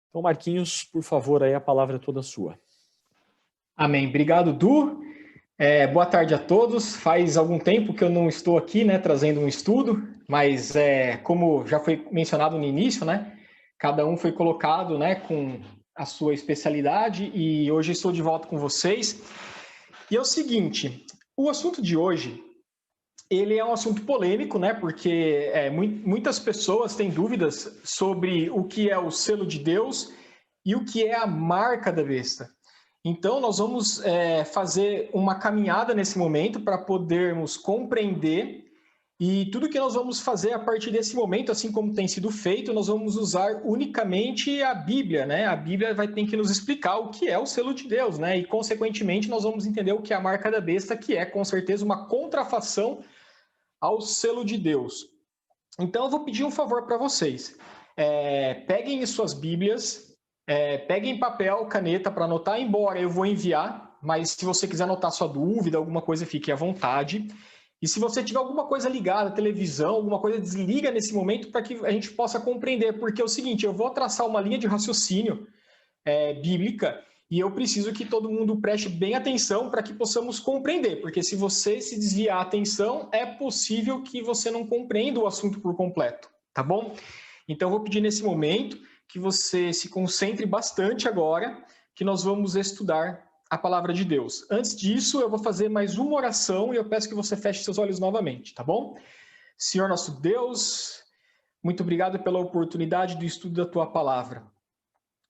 Então, Marquinhos, por favor, aí a palavra é toda sua. Amém. Obrigado, Du. Boa tarde a todos. Faz algum tempo que eu não estou aqui, né, trazendo um estudo, mas como já foi mencionado no início, né, cada um foi colocado, né, com a sua especialidade e hoje estou de volta com vocês. E é o seguinte, o assunto de hoje, ele é um assunto polêmico, né, porque muitas pessoas têm dúvidas sobre o que é o selo de Deus e o que é a marca da besta. Então, nós vamos fazer uma caminhada nesse momento para podermos compreender, e tudo que nós vamos fazer a partir desse momento, assim como tem sido feito, nós vamos usar unicamente a Bíblia, né? A Bíblia vai ter que nos explicar o que é o selo de Deus, né? E, consequentemente, nós vamos entender o que é a marca da besta, que é, com certeza, uma contrafação ao selo de Deus. Então, eu vou pedir um favor para vocês. Peguem suas Bíblias, peguem papel, caneta para anotar, embora eu vou enviar, mas se você quiser anotar sua dúvida, alguma coisa, fique à vontade. E se você tiver alguma coisa ligada, televisão, alguma coisa, desliga nesse momento para que a gente possa compreender, porque é o seguinte, eu vou traçar uma linha de raciocínio bíblica e eu preciso que todo mundo preste bem atenção para que possamos compreender, porque se você se desviar a atenção, é possível que você não compreenda o assunto por completo, tá bom? Então, eu vou pedir nesse momento que você se concentre bastante agora, que nós vamos estudar a palavra de Deus. Antes disso, eu vou fazer mais uma oração e eu peço que você feche seus olhos novamente, tá bom? Senhor nosso Deus, muito obrigado pela oportunidade do estudo da tua palavra.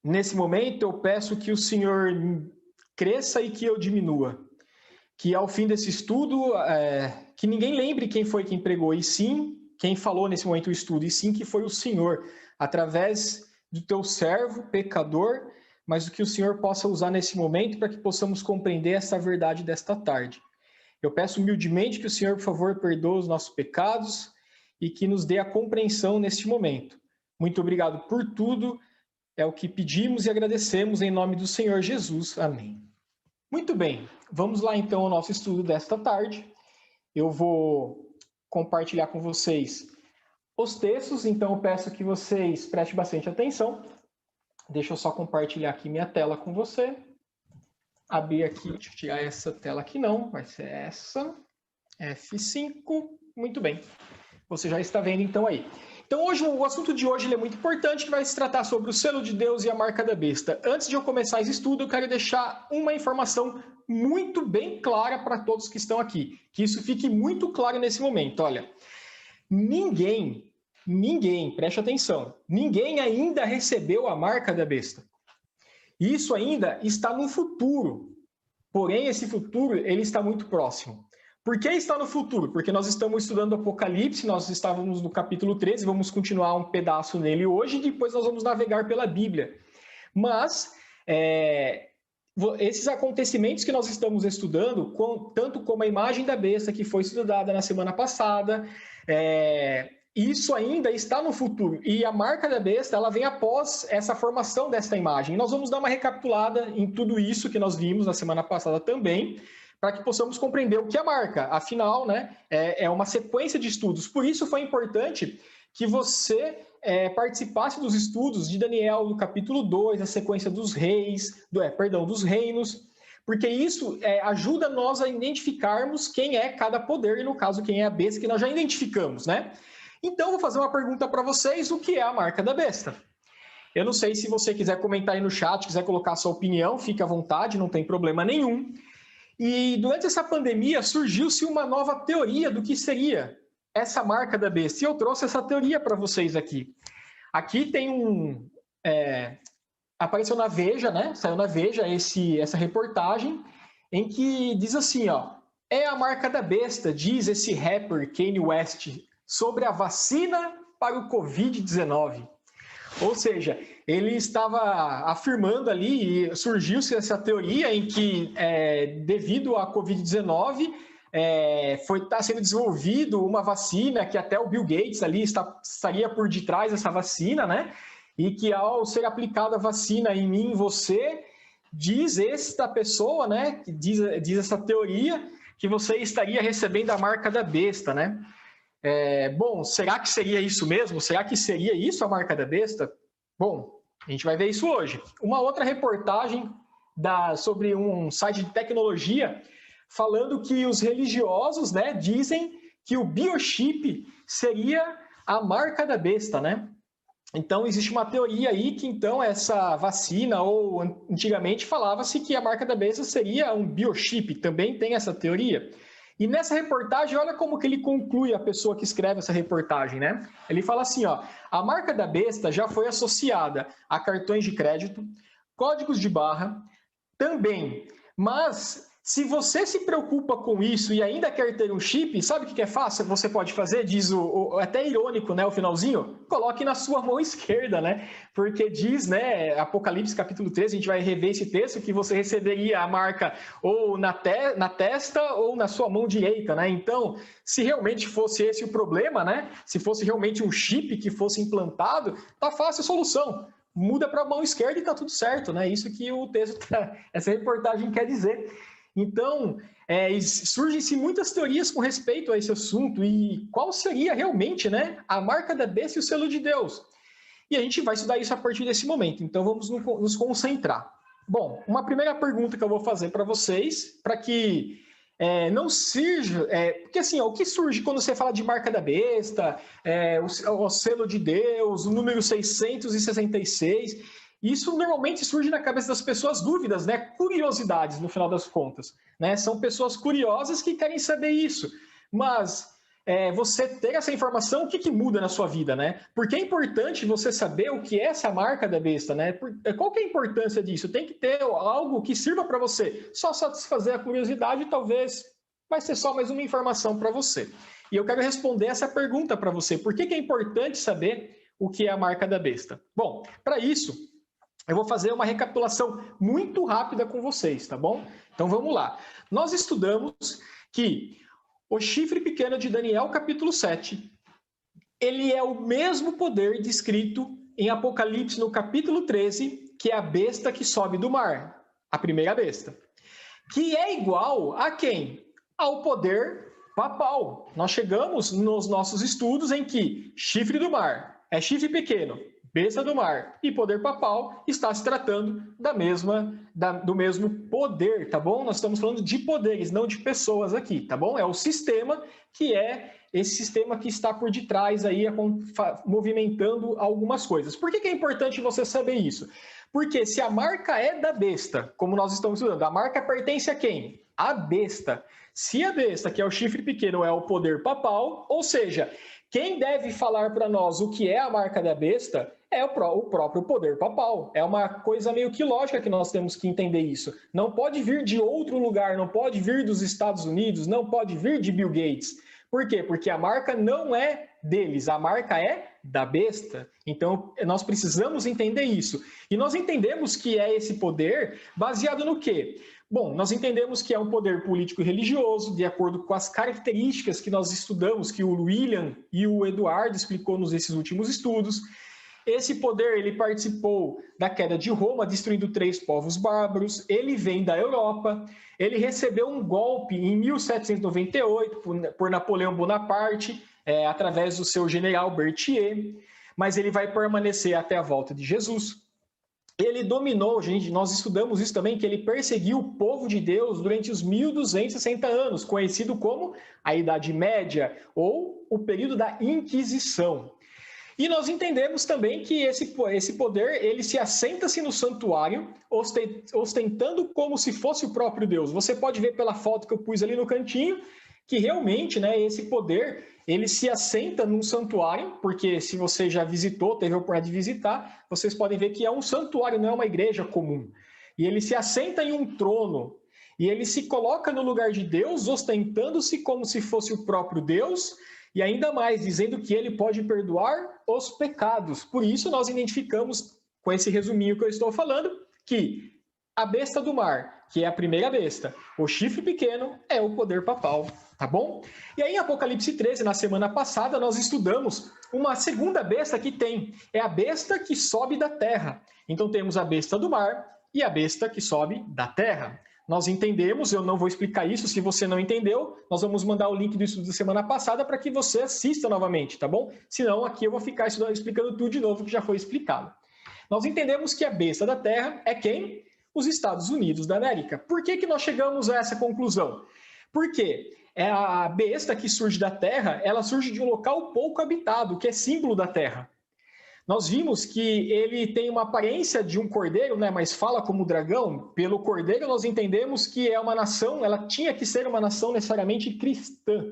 Nesse momento, eu peço que o Senhor cresça e que eu diminua. Que ao fim desse estudo, que ninguém lembre quem foi quem pregou, e sim, quem falou nesse momento o estudo, e sim que foi o Senhor, através do teu servo, pecador, mas o que o Senhor possa usar nesse momento para que possamos compreender essa verdade desta tarde. Eu peço humildemente que o Senhor, por favor, perdoe os nossos pecados e que nos dê a compreensão neste momento. Muito obrigado por tudo. É o que pedimos e agradecemos em nome do Senhor Jesus. Amém. Muito bem, vamos lá então ao nosso estudo desta tarde. Eu vou compartilhar com vocês os textos, então eu peço que vocês prestem bastante atenção. Deixa eu só compartilhar aqui minha tela com você. Abrir aqui, deixa eu tirar essa tela aqui não, vai ser essa. F5, muito bem. Você já está vendo então aí. Então, hoje, o assunto de hoje é muito importante, que vai se tratar sobre o selo de Deus e a marca da besta. Antes de eu começar esse estudo, eu quero deixar uma informação muito bem clara para todos que estão aqui. Que isso fique muito claro nesse momento. Olha, ninguém, preste atenção, ninguém ainda recebeu a marca da besta. Isso ainda está no futuro. Porém, esse futuro ele está muito próximo. Por que está no futuro? Porque nós estamos estudando Apocalipse, nós estávamos no capítulo 13, vamos continuar um pedaço nele hoje e depois nós vamos navegar pela Bíblia. Mas esses acontecimentos que nós estamos estudando, tanto como a imagem da besta que foi estudada na semana passada, isso ainda está no futuro. E a marca da besta, ela vem após essa formação desta imagem. Nós vamos dar uma recapitulada em tudo isso que nós vimos na semana passada também, para que possamos compreender o que é marca. Afinal, né, é uma sequência de estudos. Por isso foi importante que você participasse dos estudos de Daniel, no capítulo 2, a sequência dos reis, dos reinos, porque isso ajuda nós a identificarmos quem é cada poder, e no caso, quem é a besta, que nós já identificamos, né? Então, vou fazer uma pergunta para vocês, o que é a marca da besta? Eu não sei se você quiser comentar aí no chat, quiser colocar a sua opinião, fique à vontade, não tem problema nenhum. E durante essa pandemia surgiu-se uma nova teoria do que seria essa marca da besta. E eu trouxe essa teoria para vocês aqui. Aqui tem apareceu na Veja, né? Saiu na Veja essa reportagem em que diz assim, ó, é a marca da besta, diz esse rapper Kanye West sobre a vacina para o Covid-19. Ou seja, ele estava afirmando ali, e surgiu-se essa teoria em que, devido à Covid-19, está sendo desenvolvido uma vacina que até o Bill Gates ali estaria por detrás dessa vacina, né? E que ao ser aplicada a vacina em mim, você, diz esta pessoa, né? Diz essa teoria, que você estaria recebendo a marca da besta, né? Bom, será que seria isso mesmo? Será que seria isso a marca da besta? Bom, A gente vai ver isso hoje. Uma outra reportagem sobre um site de tecnologia falando que os religiosos, né, dizem que o biochip seria a marca da besta, né? Então, existe uma teoria aí que, então, essa vacina, ou antigamente falava-se que a marca da besta seria um biochip, também tem essa teoria. E nessa reportagem, olha como que ele conclui, a pessoa que escreve essa reportagem, né? Ele fala assim, ó, a marca da besta já foi associada a cartões de crédito, códigos de barra, também, mas se você se preocupa com isso e ainda quer ter um chip, sabe o que é fácil? Você pode fazer, diz até irônico, né, o finalzinho, coloque na sua mão esquerda, né? Porque diz, né, Apocalipse capítulo 13, a gente vai rever esse texto, que você receberia a marca ou na testa ou na sua mão direita, né? Então, se realmente fosse esse o problema, né? Se fosse realmente um chip que fosse implantado, tá fácil a solução. Muda para a mão esquerda e tá tudo certo, né? Isso que o texto, essa reportagem quer dizer. Então, surgem-se muitas teorias com respeito a esse assunto e qual seria realmente, né, a marca da besta e o selo de Deus. E a gente vai estudar isso a partir desse momento, então vamos nos concentrar. Bom, uma primeira pergunta que eu vou fazer para vocês, para que não surja... porque assim, o que surge quando você fala de marca da besta, o selo de Deus, o número 666... Isso normalmente surge na cabeça das pessoas dúvidas, né? Curiosidades, no final das contas. Né? São pessoas curiosas que querem saber isso. Mas você ter essa informação, o que muda na sua vida, né? Porque é importante você saber o que é essa marca da besta, né? Qual que é a importância disso? Tem que ter algo que sirva para você. Só satisfazer a curiosidade, talvez vai ser só mais uma informação para você. E eu quero responder essa pergunta para você. Por que é importante saber o que é a marca da besta? Bom, para isso... eu vou fazer uma recapitulação muito rápida com vocês, tá bom? Então vamos lá. Nós estudamos que o chifre pequeno de Daniel, capítulo 7, ele é o mesmo poder descrito em Apocalipse, no capítulo 13, que é a besta que sobe do mar, a primeira besta. Que é igual a quem? Ao poder papal. Nós chegamos nos nossos estudos em que chifre do mar é chifre pequeno, besta do mar e poder papal está se tratando do mesmo poder, tá bom? Nós estamos falando de poderes, não de pessoas aqui, tá bom? É o sistema que é esse sistema que está por detrás aí, movimentando algumas coisas. Por que é importante você saber isso? Porque se a marca é da besta, como nós estamos estudando, a marca pertence a quem? A besta. Se a besta, que é o chifre pequeno, é o poder papal, ou seja, quem deve falar para nós o que é a marca da besta é o próprio poder papal. É uma coisa meio que lógica que nós temos que entender isso. Não pode vir de outro lugar, não pode vir dos Estados Unidos, não pode vir de Bill Gates. Por quê? Porque a marca não é deles, a marca é da besta. Então, nós precisamos entender isso. E nós entendemos que é esse poder baseado no quê? Bom, nós entendemos que é um poder político e religioso, de acordo com as características que nós estudamos, que o William e o Eduardo explicou nesses últimos estudos. Esse poder, ele participou da queda de Roma, destruindo 3 povos bárbaros. Ele vem da Europa. Ele recebeu um golpe em 1798 por Napoleão Bonaparte, através do seu general Berthier. Mas ele vai permanecer até a volta de Jesus. Ele dominou, gente, nós estudamos isso também, que ele perseguiu o povo de Deus durante os 1260 anos, conhecido como a Idade Média ou o período da Inquisição. E nós entendemos também que esse poder, ele se assenta-se no santuário, ostentando como se fosse o próprio Deus. Você pode ver pela foto que eu pus ali no cantinho, que realmente, né, esse poder, ele se assenta num santuário, porque se você já visitou, teve a oportunidade de visitar, vocês podem ver que é um santuário, não é uma igreja comum. E ele se assenta em um trono, e ele se coloca no lugar de Deus, ostentando-se como se fosse o próprio Deus, e ainda mais, dizendo que ele pode perdoar os pecados. Por isso, nós identificamos, com esse resuminho que eu estou falando, que a besta do mar, que é a primeira besta, o chifre pequeno, é o poder papal, tá bom? E aí, em Apocalipse 13, na semana passada, nós estudamos uma segunda besta que tem. É a besta que sobe da terra. Então, temos a besta do mar e a besta que sobe da terra. Nós entendemos, eu não vou explicar isso, se você não entendeu, nós vamos mandar o link do estudo da semana passada para que você assista novamente, tá bom? Senão, aqui eu vou ficar explicando tudo de novo que já foi explicado. Nós entendemos que a besta da terra é quem? Os Estados Unidos da América. Por que nós chegamos a essa conclusão? Porque a besta que surge da terra, ela surge de um local pouco habitado, que é símbolo da terra. Nós vimos que ele tem uma aparência de um cordeiro, né, mas fala como dragão. Pelo cordeiro nós entendemos que é uma nação, ela tinha que ser uma nação necessariamente cristã.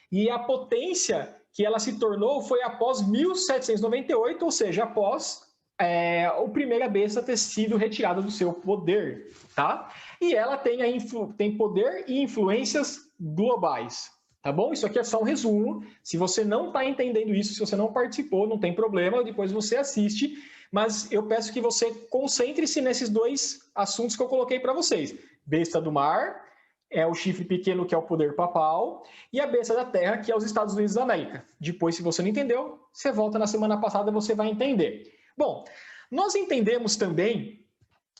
E a potência que ela se tornou foi após 1798, ou seja, após a primeira besta ter sido retirada do seu poder, tá? E ela tem poder e influências globais, tá bom? Isso aqui é só um resumo. Se você não está entendendo isso, se você não participou, não tem problema, depois você assiste. Mas eu peço que você concentre-se nesses dois assuntos que eu coloquei para vocês. Besta do mar, é o chifre pequeno, que é o poder papal, e a besta da terra, que é os Estados Unidos da América. Depois, se você não entendeu, você volta na semana passada, você vai entender. Bom, nós entendemos também,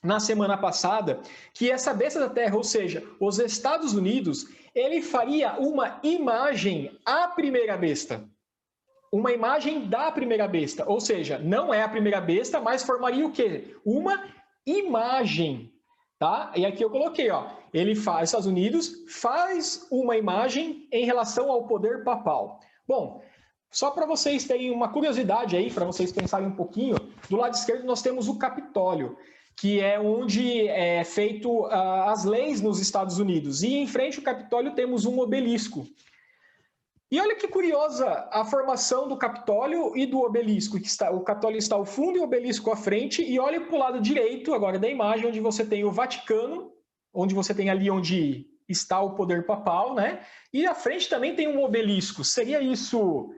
na semana passada, que essa besta da terra, ou seja, os Estados Unidos, ele faria uma imagem à primeira besta. Uma imagem da primeira besta. Ou seja, não é a primeira besta, mas formaria o quê? Uma imagem. Tá? E aqui eu coloquei, ó, Estados Unidos faz uma imagem em relação ao poder papal. Bom, só para vocês terem uma curiosidade aí, para vocês pensarem um pouquinho, do lado esquerdo nós temos o Capitólio, que é onde é feito as leis nos Estados Unidos. E em frente ao Capitólio temos um obelisco. E olha que curiosa a formação do Capitólio e do obelisco. O Capitólio está ao fundo e o obelisco à frente. E olha para o lado direito agora da imagem, onde você tem o Vaticano, onde você tem ali onde está o poder papal, né? E à frente também tem um obelisco. Seria isso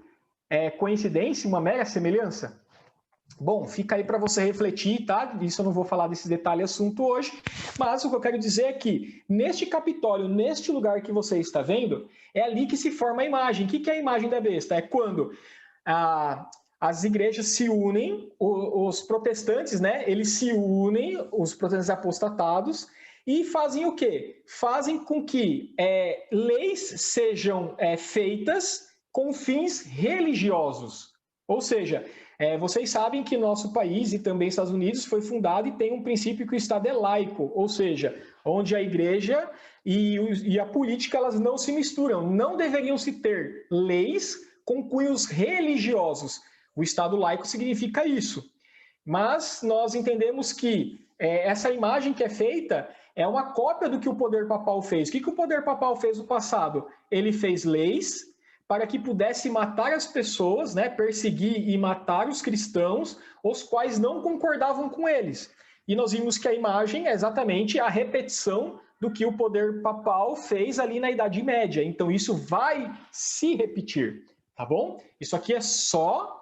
coincidência, uma mera semelhança? Bom, fica aí para você refletir, tá? Isso eu não vou falar desse detalhe assunto hoje, mas o que eu quero dizer é que neste Capitólio, neste lugar que você está vendo, é ali que se forma a imagem. O que é a imagem da besta? É quando as igrejas se unem, os protestantes, né? Eles se unem, os protestantes apostatados, e fazem o quê? Fazem com que leis sejam feitas com fins religiosos. Ou seja, vocês sabem que nosso país e também Estados Unidos foi fundado e tem um princípio que o Estado é laico, ou seja, onde a igreja e a política elas não se misturam. Não deveriam se ter leis com cunhos religiosos. O Estado laico significa isso. Mas nós entendemos que essa imagem que é feita é uma cópia do que o poder papal fez. O que o poder papal fez no passado? Ele fez leis para que pudesse matar as pessoas, né, perseguir e matar os cristãos, os quais não concordavam com eles. E nós vimos que a imagem é exatamente a repetição do que o poder papal fez ali na Idade Média. Então isso vai se repetir, tá bom? Isso aqui é só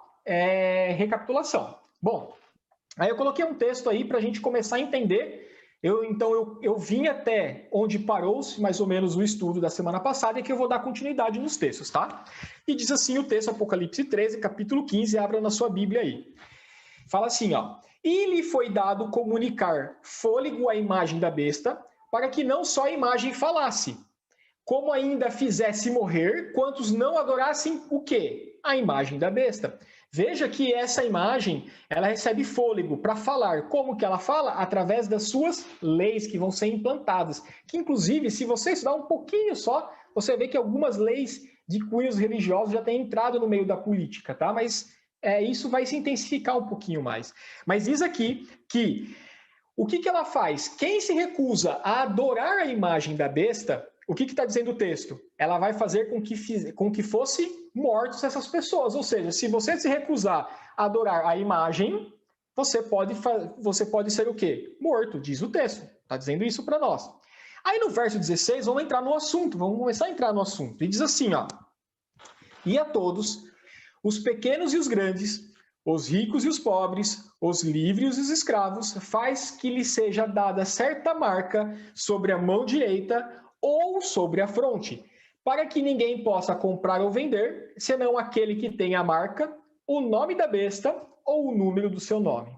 recapitulação. Bom, aí eu coloquei um texto aí para a gente começar a entender. Eu vim até onde parou-se mais ou menos o estudo da semana passada e que eu vou dar continuidade nos textos, tá? E diz assim o texto, Apocalipse 13, capítulo 15, abra na sua Bíblia aí. Fala assim, ó. E lhe foi dado comunicar fôlego à imagem da besta, para que não só a imagem falasse, como ainda fizesse morrer quantos não adorassem o quê? A imagem da besta. Veja que essa imagem, ela recebe fôlego para falar. Como que ela fala? Através das suas leis que vão ser implantadas. Que, inclusive, se você estudar um pouquinho só, você vê que algumas leis de cunhos religiosos já têm entrado no meio da política, tá? Mas isso vai se intensificar um pouquinho mais. Mas diz aqui que o que ela faz? Quem se recusa a adorar a imagem da besta, o que está dizendo o texto? Ela vai fazer com que fosse mortos essas pessoas. Ou seja, se você se recusar a adorar a imagem, você pode ser o quê? Morto, diz o texto. Está dizendo isso para nós. Aí no verso 16, vamos entrar no assunto. Vamos começar a entrar no assunto. E diz assim, ó. E a todos, os pequenos e os grandes, os ricos e os pobres, os livres e os escravos, faz que lhe seja dada certa marca sobre a mão direita ou sobre a fronte, para que ninguém possa comprar ou vender, senão aquele que tem a marca, o nome da besta ou o número do seu nome.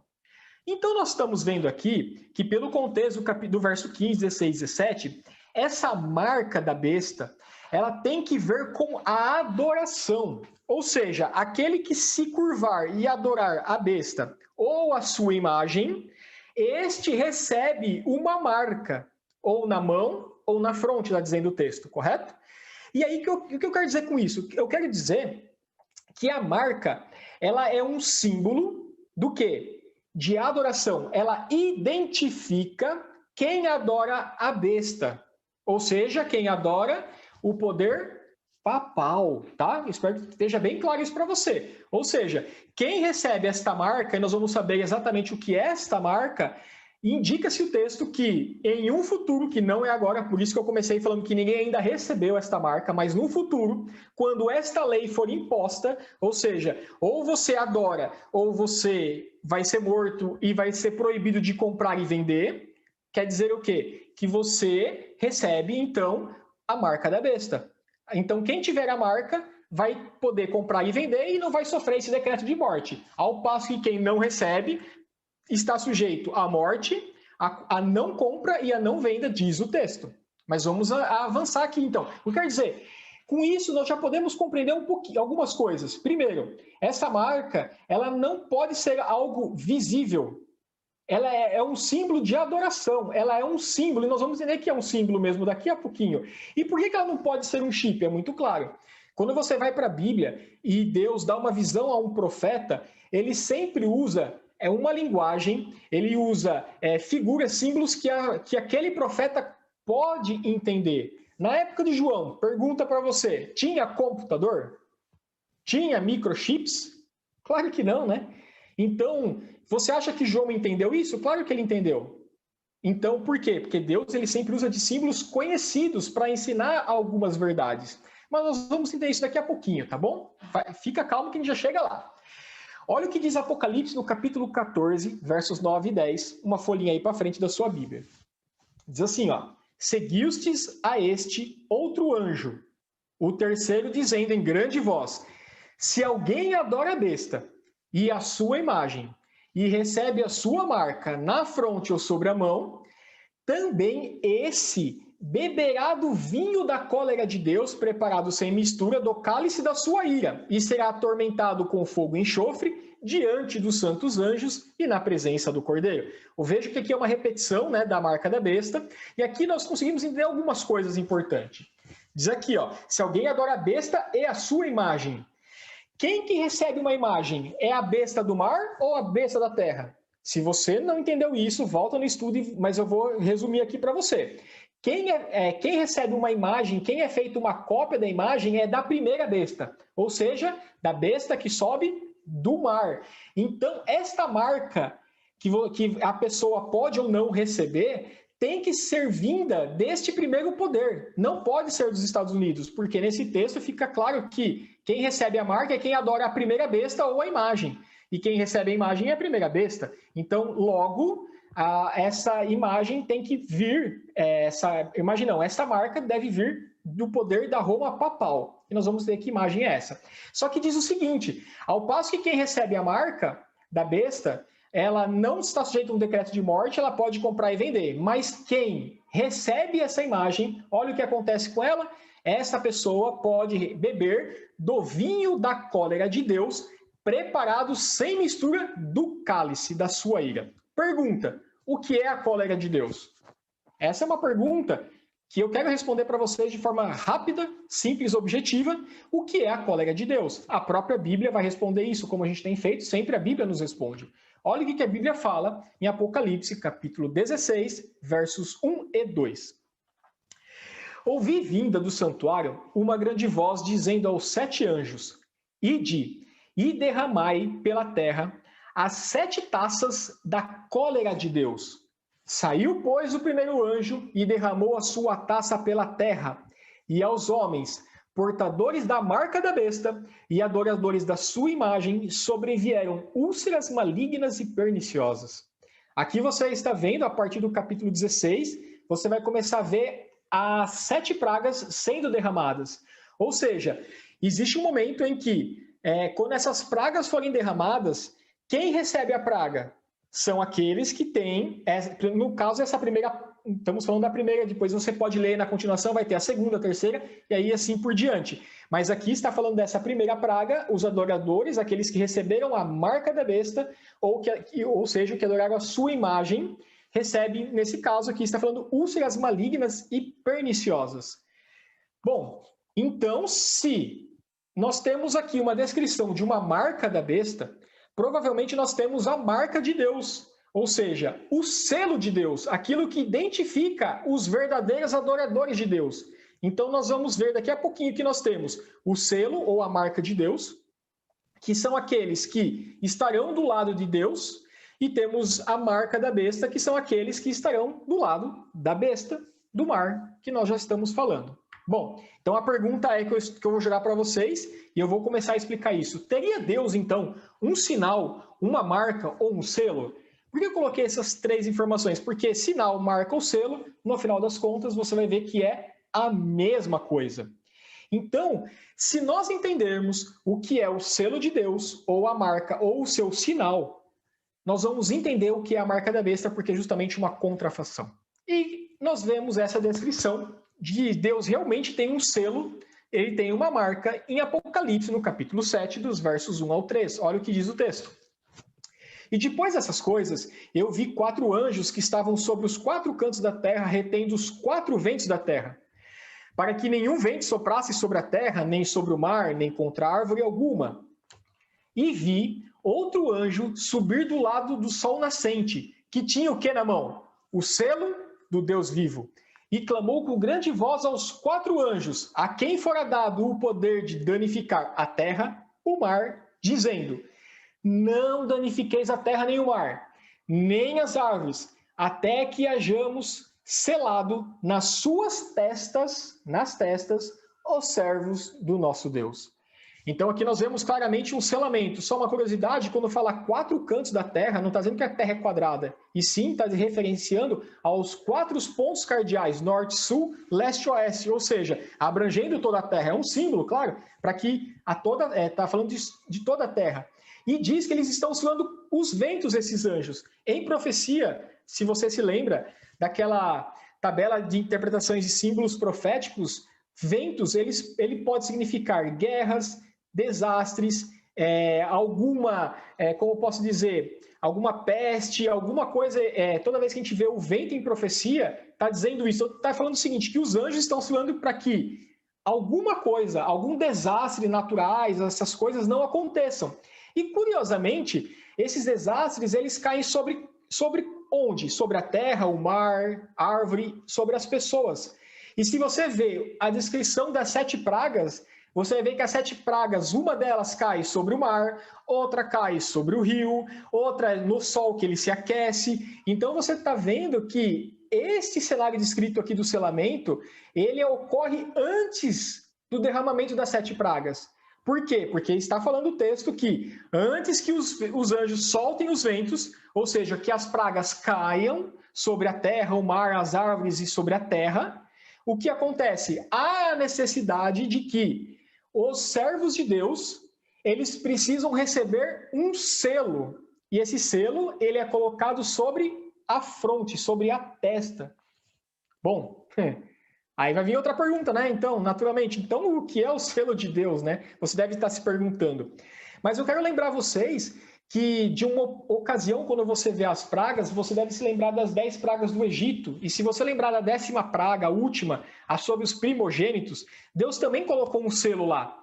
Então nós estamos vendo aqui que pelo contexto do verso 15, 16 e 17, essa marca da besta, ela tem que ver com a adoração. Ou seja, aquele que se curvar e adorar a besta ou a sua imagem, este recebe uma marca, ou na mão ou na fronte, está dizendo o texto, correto? E aí, o que eu quero dizer com isso? Eu quero dizer que a marca, ela é um símbolo do quê? De adoração. Ela identifica quem adora a besta, ou seja, quem adora o poder papal, tá? Espero que esteja bem claro isso para você. Ou seja, quem recebe esta marca, e nós vamos saber exatamente o que é esta marca, indica-se o texto que em um futuro, que não é agora, por isso que eu comecei falando que ninguém ainda recebeu esta marca, mas no futuro, quando esta lei for imposta, ou seja, ou você adora, ou você vai ser morto e vai ser proibido de comprar e vender, quer dizer o quê? Que você recebe, então, a marca da besta. Então, quem tiver a marca vai poder comprar e vender e não vai sofrer esse decreto de morte. Ao passo que quem não recebe está sujeito à morte, a não compra e a não venda, diz o texto. Mas vamos avançar aqui, então. O que quer dizer? Com isso, nós já podemos compreender um pouquinho, algumas coisas. Primeiro, essa marca, ela não pode ser algo visível. Ela é um símbolo de adoração. Ela é um símbolo, e nós vamos entender que é um símbolo mesmo daqui a pouquinho. E por que ela não pode ser um chip? É muito claro. Quando você vai para a Bíblia e Deus dá uma visão a um profeta, ele sempre usa uma linguagem, ele usa figuras, símbolos que aquele profeta pode entender. Na época de João, pergunta para você, tinha computador? Tinha microchips? Claro que não, né? Então, você acha que João entendeu isso? Claro que ele entendeu. Então, por quê? Porque Deus ele sempre usa de símbolos conhecidos para ensinar algumas verdades. Mas nós vamos entender isso daqui a pouquinho, tá bom? Fica calmo que a gente já chega lá. Olha o que diz Apocalipse no capítulo 14, versos 9 e 10, uma folhinha aí para frente da sua Bíblia. Diz assim, ó: seguiustes a este outro anjo, o terceiro dizendo em grande voz: se alguém adora a besta e a sua imagem, e recebe a sua marca na fronte ou sobre a mão, também esse beberá do vinho da cólera de Deus, preparado sem mistura, do cálice da sua ira, e será atormentado com fogo e enxofre diante dos santos anjos e na presença do Cordeiro. Eu vejo que aqui é uma repetição, né, da marca da besta, e aqui nós conseguimos entender algumas coisas importantes. Diz aqui, ó, se alguém adora a besta e a sua imagem. Quem que recebe uma imagem? É a besta do mar ou a besta da terra? Se você não entendeu isso, volta no estudo, mas eu vou resumir aqui para você. Quem recebe uma imagem, quem é feito uma cópia da imagem é da primeira besta, ou seja, da besta que sobe do mar. Então, esta marca que a pessoa pode ou não receber tem que ser vinda deste primeiro poder. Não pode ser dos Estados Unidos, porque nesse texto fica claro que quem recebe a marca é quem adora a primeira besta ou a imagem. E quem recebe a imagem é a primeira besta. Então, logo, essa imagem tem que vir, essa marca deve vir do poder da Roma papal. E nós vamos ver que imagem é essa. Só que diz o seguinte, ao passo que quem recebe a marca da besta, ela não está sujeita a um decreto de morte, ela pode comprar e vender. Mas quem recebe essa imagem, olha o que acontece com ela, essa pessoa pode beber do vinho da cólera de Deus, preparado sem mistura do cálice da sua ira. Pergunta, o que é a cólera de Deus? Essa é uma pergunta que eu quero responder para vocês de forma rápida, simples, objetiva. O que é a cólera de Deus? A própria Bíblia vai responder isso, como a gente tem feito, sempre a Bíblia nos responde. Olha o que a Bíblia fala em Apocalipse, capítulo 16, versos 1 e 2. Ouvi vinda do santuário uma grande voz dizendo aos 7 anjos: ide e derramai pela terra as 7 taças da cólera de Deus. Saiu, pois, o primeiro anjo e derramou a sua taça pela terra, e aos homens, portadores da marca da besta e adoradores da sua imagem, sobrevieram úlceras malignas e perniciosas. Aqui você está vendo, a partir do capítulo 16, você vai começar a ver as 7 pragas sendo derramadas. Ou seja, existe um momento em que, quando essas pragas forem derramadas, quem recebe a praga? são aqueles que têm, no caso, essa primeira, estamos falando da primeira, depois você pode ler na continuação, vai ter a segunda, a terceira, e aí assim por diante. Mas aqui está falando dessa primeira praga, os adoradores, aqueles que receberam a marca da besta, ou seja, que adoraram a sua imagem, recebem, nesse caso aqui, está falando úlceras malignas e perniciosas. Bom, então, se nós temos aqui uma descrição de uma marca da besta, provavelmente nós temos a marca de Deus, ou seja, o selo de Deus, aquilo que identifica os verdadeiros adoradores de Deus. Então nós vamos ver daqui a pouquinho que nós temos o selo ou a marca de Deus, que são aqueles que estarão do lado de Deus, e temos a marca da besta, que são aqueles que estarão do lado da besta, do mar, que nós já estamos falando. Bom, então a pergunta é que eu vou jogar para vocês e eu vou começar a explicar isso. Teria Deus, então, um sinal, uma marca ou um selo? Por que eu coloquei essas três informações? Porque sinal, marca ou selo, no final das contas, você vai ver que é a mesma coisa. Então, se nós entendermos o que é o selo de Deus, ou a marca, ou o seu sinal, nós vamos entender o que é a marca da besta, porque é justamente uma contrafação. E nós vemos essa descrição de Deus realmente tem um selo, ele tem uma marca em Apocalipse, no capítulo 7, dos versos 1 ao 3. Olha o que diz o texto. E depois dessas coisas, eu vi 4 anjos que estavam sobre os 4 cantos da terra, retendo os 4 ventos da terra, para que nenhum vento soprasse sobre a terra, nem sobre o mar, nem contra árvore alguma. E vi outro anjo subir do lado do sol nascente, que tinha o que na mão? O selo do Deus vivo. E clamou com grande voz aos 4 anjos, a quem fora dado o poder de danificar a terra, o mar, dizendo: não danifiqueis a terra nem o mar, nem as árvores, até que hajamos selado nas suas testas, os servos do nosso Deus. Então aqui nós vemos claramente um selamento. Só uma curiosidade, quando fala 4 cantos da Terra, não está dizendo que a Terra é quadrada, e sim está referenciando aos 4 pontos cardeais, norte, sul, leste e oeste, ou seja, abrangendo toda a Terra. É um símbolo, claro, para que está falando de toda a Terra. E diz que eles estão soando os ventos, esses anjos. Em profecia, se você se lembra daquela tabela de interpretações de símbolos proféticos, ventos, ele pode significar guerras, desastres, alguma, como eu posso dizer, alguma peste, alguma coisa. Toda vez que a gente vê o vento em profecia, está dizendo isso. Está falando o seguinte, que os anjos estão falando para que alguma coisa, algum desastre naturais, essas coisas não aconteçam. E, curiosamente, esses desastres, eles caem sobre onde? Sobre a terra, o mar, árvore, sobre as pessoas. E se você vê a descrição das 7 pragas, você vai ver que as 7 pragas, uma delas cai sobre o mar, outra cai sobre o rio, outra no sol que ele se aquece. Então você está vendo que este cenário descrito aqui do selamento, ele ocorre antes do derramamento das 7 pragas. Por quê? Porque está falando o texto que antes que os anjos soltem os ventos, ou seja, que as pragas caiam sobre a terra, o mar, as árvores e sobre a terra, o que acontece? Há a necessidade de que os servos de Deus, eles precisam receber um selo. E esse selo, ele é colocado sobre a fronte, sobre a testa. Bom, aí vai vir outra pergunta, né? Então, naturalmente, então o que é o selo de Deus, né? Você deve estar se perguntando. Mas eu quero lembrar vocês que de uma ocasião, quando você vê as pragas, você deve se lembrar das 10 pragas do Egito. E se você lembrar da 10ª praga, a última, a sobre os primogênitos, Deus também colocou um selo lá.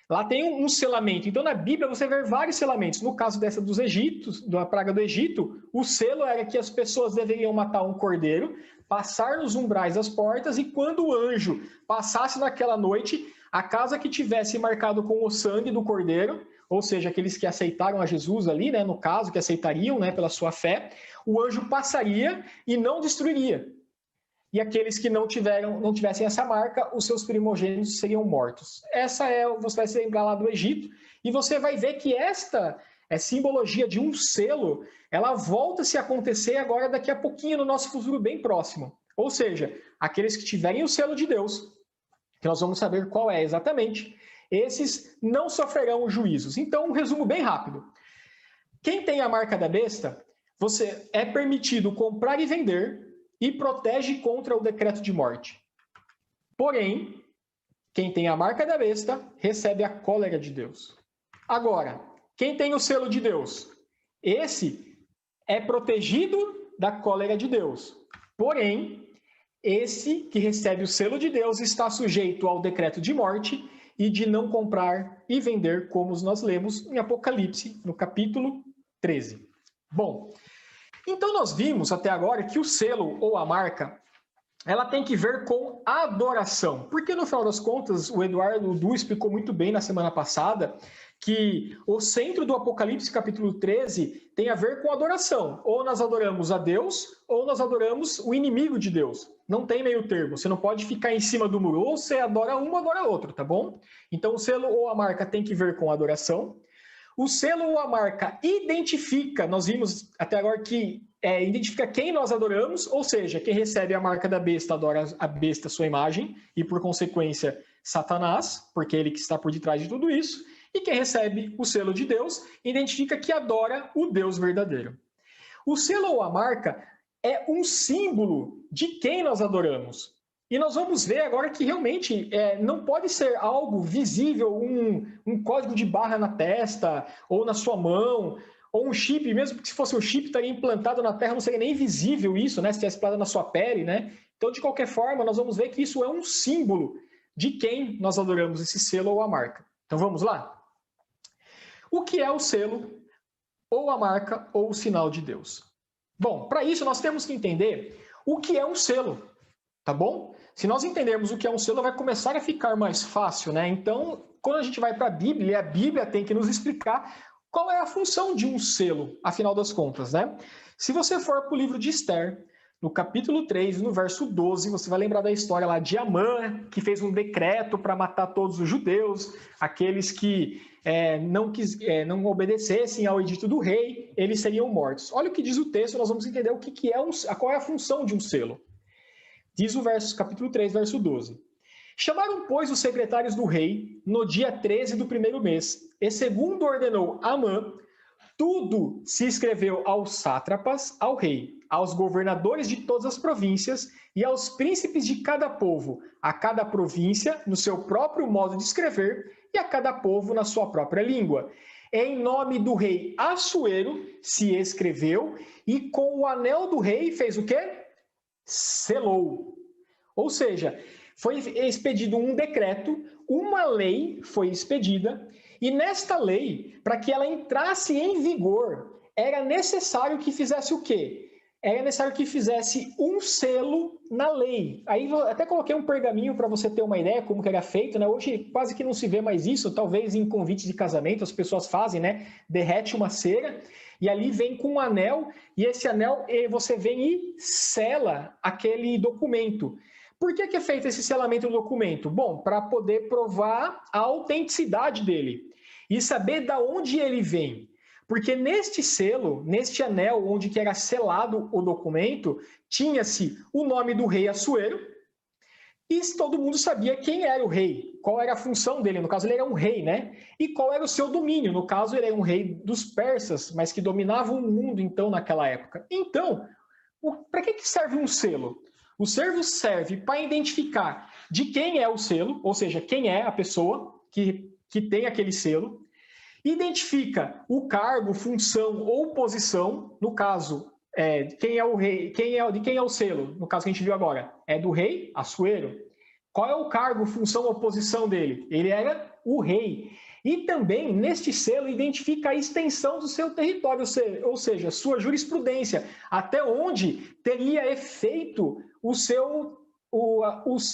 Lá tem um selamento. Então, na Bíblia, você vê vários selamentos. No caso dessa dos Egípcios, da praga do Egito, o selo era que as pessoas deveriam matar um cordeiro, passar nos umbrais das portas, e quando o anjo passasse naquela noite, a casa que tivesse marcado com o sangue do cordeiro, ou seja, aqueles que aceitaram a Jesus ali, né, no caso, que aceitariam, né, pela sua fé, o anjo passaria e não destruiria. E aqueles que não tivessem essa marca, os seus primogênitos seriam mortos. Você vai se lembrar lá do Egito, e você vai ver que esta simbologia de um selo, ela volta a se acontecer agora daqui a pouquinho, no nosso futuro bem próximo. Ou seja, aqueles que tiverem o selo de Deus, que nós vamos saber qual é exatamente, esses não sofrerão juízos. Então, um resumo bem rápido. Quem tem a marca da besta você é permitido comprar e vender e protege contra o decreto de morte. Porém, quem tem a marca da besta recebe a cólera de Deus. Agora, quem tem o selo de Deus? Esse é protegido da cólera de Deus. Porém, esse que recebe o selo de Deus está sujeito ao decreto de morte e de não comprar e vender, como nós lemos em Apocalipse, no capítulo 13. Bom, então nós vimos até agora que o selo ou a marca, ela tem que ver com adoração. Porque no final das contas, o Eduardo Du explicou muito bem na semana passada que o centro do Apocalipse, capítulo 13, tem a ver com adoração. Ou nós adoramos a Deus, ou nós adoramos o inimigo de Deus. Não tem meio termo. Você não pode ficar em cima do muro. Ou você adora um, ou adora outro, tá bom? Então, o selo ou a marca tem que ver com adoração. O selo ou a marca identifica, nós vimos até agora que identifica quem nós adoramos, ou seja, quem recebe a marca da besta adora a besta, sua imagem, e por consequência, Satanás, porque é ele que está por detrás de tudo isso. E quem recebe o selo de Deus identifica que adora o Deus verdadeiro. O selo ou a marca é um símbolo de quem nós adoramos. E nós vamos ver agora que realmente não pode ser algo visível, um código de barra na testa, ou na sua mão, ou um chip, mesmo que se fosse um chip estaria implantado na Terra, não seria nem visível isso, né? Se tivesse implantado na sua pele, né? Então, de qualquer forma, nós vamos ver que isso é um símbolo de quem nós adoramos, esse selo ou a marca. Então, vamos lá? O que é o selo, ou a marca, ou o sinal de Deus? Bom, para isso nós temos que entender o que é um selo, tá bom? Se nós entendermos o que é um selo, vai começar a ficar mais fácil, né? Então, quando a gente vai para a Bíblia tem que nos explicar qual é a função de um selo, afinal das contas, né? Se você for para o livro de Esther, no capítulo 3, no verso 12, você vai lembrar da história lá de Amã, que fez um decreto para matar todos os judeus, aqueles que não obedecessem ao edito do rei, eles seriam mortos. Olha o que diz o texto, nós vamos entender qual é a função de um selo. Diz o capítulo 3, verso 12. Chamaram, pois, os secretários do rei no dia 13 do primeiro mês, e segundo ordenou Amã, tudo se escreveu aos sátrapas, ao rei, aos governadores de todas as províncias e aos príncipes de cada povo, a cada província no seu próprio modo de escrever e a cada povo na sua própria língua. Em nome do rei Assuero se escreveu e com o anel do rei fez o quê? Selou. Ou seja, foi expedido um decreto, uma lei foi expedida, e nesta lei, para que ela entrasse em vigor, era necessário que fizesse o quê? Era necessário que fizesse um selo na lei. Aí eu até coloquei um pergaminho para você ter uma ideia como que era feito, né? Hoje quase que não se vê mais isso, talvez em convites de casamento as pessoas fazem, né? Derrete uma cera e ali vem com um anel, e esse anel você vem e sela aquele documento. Por que é feito esse selamento do documento? Bom, para poder provar a autenticidade dele e saber de onde ele vem. Porque neste selo, neste anel onde que era selado o documento, tinha-se o nome do rei Assuero, e todo mundo sabia quem era o rei, qual era a função dele, no caso ele era um rei, né? E qual era o seu domínio, no caso ele era um rei dos persas, mas que dominava o mundo então naquela época. Então, para que serve um selo? O selo serve para identificar de quem é o selo, ou seja, quem é a pessoa que tem aquele selo, identifica o cargo, função ou posição, no caso, quem é o rei, de quem é o selo, no caso que a gente viu agora, é do rei Assuero. Qual é o cargo, função ou posição dele? Ele era o rei. E também, neste selo, identifica a extensão do seu território, ou seja, sua jurisprudência, até onde teria efeito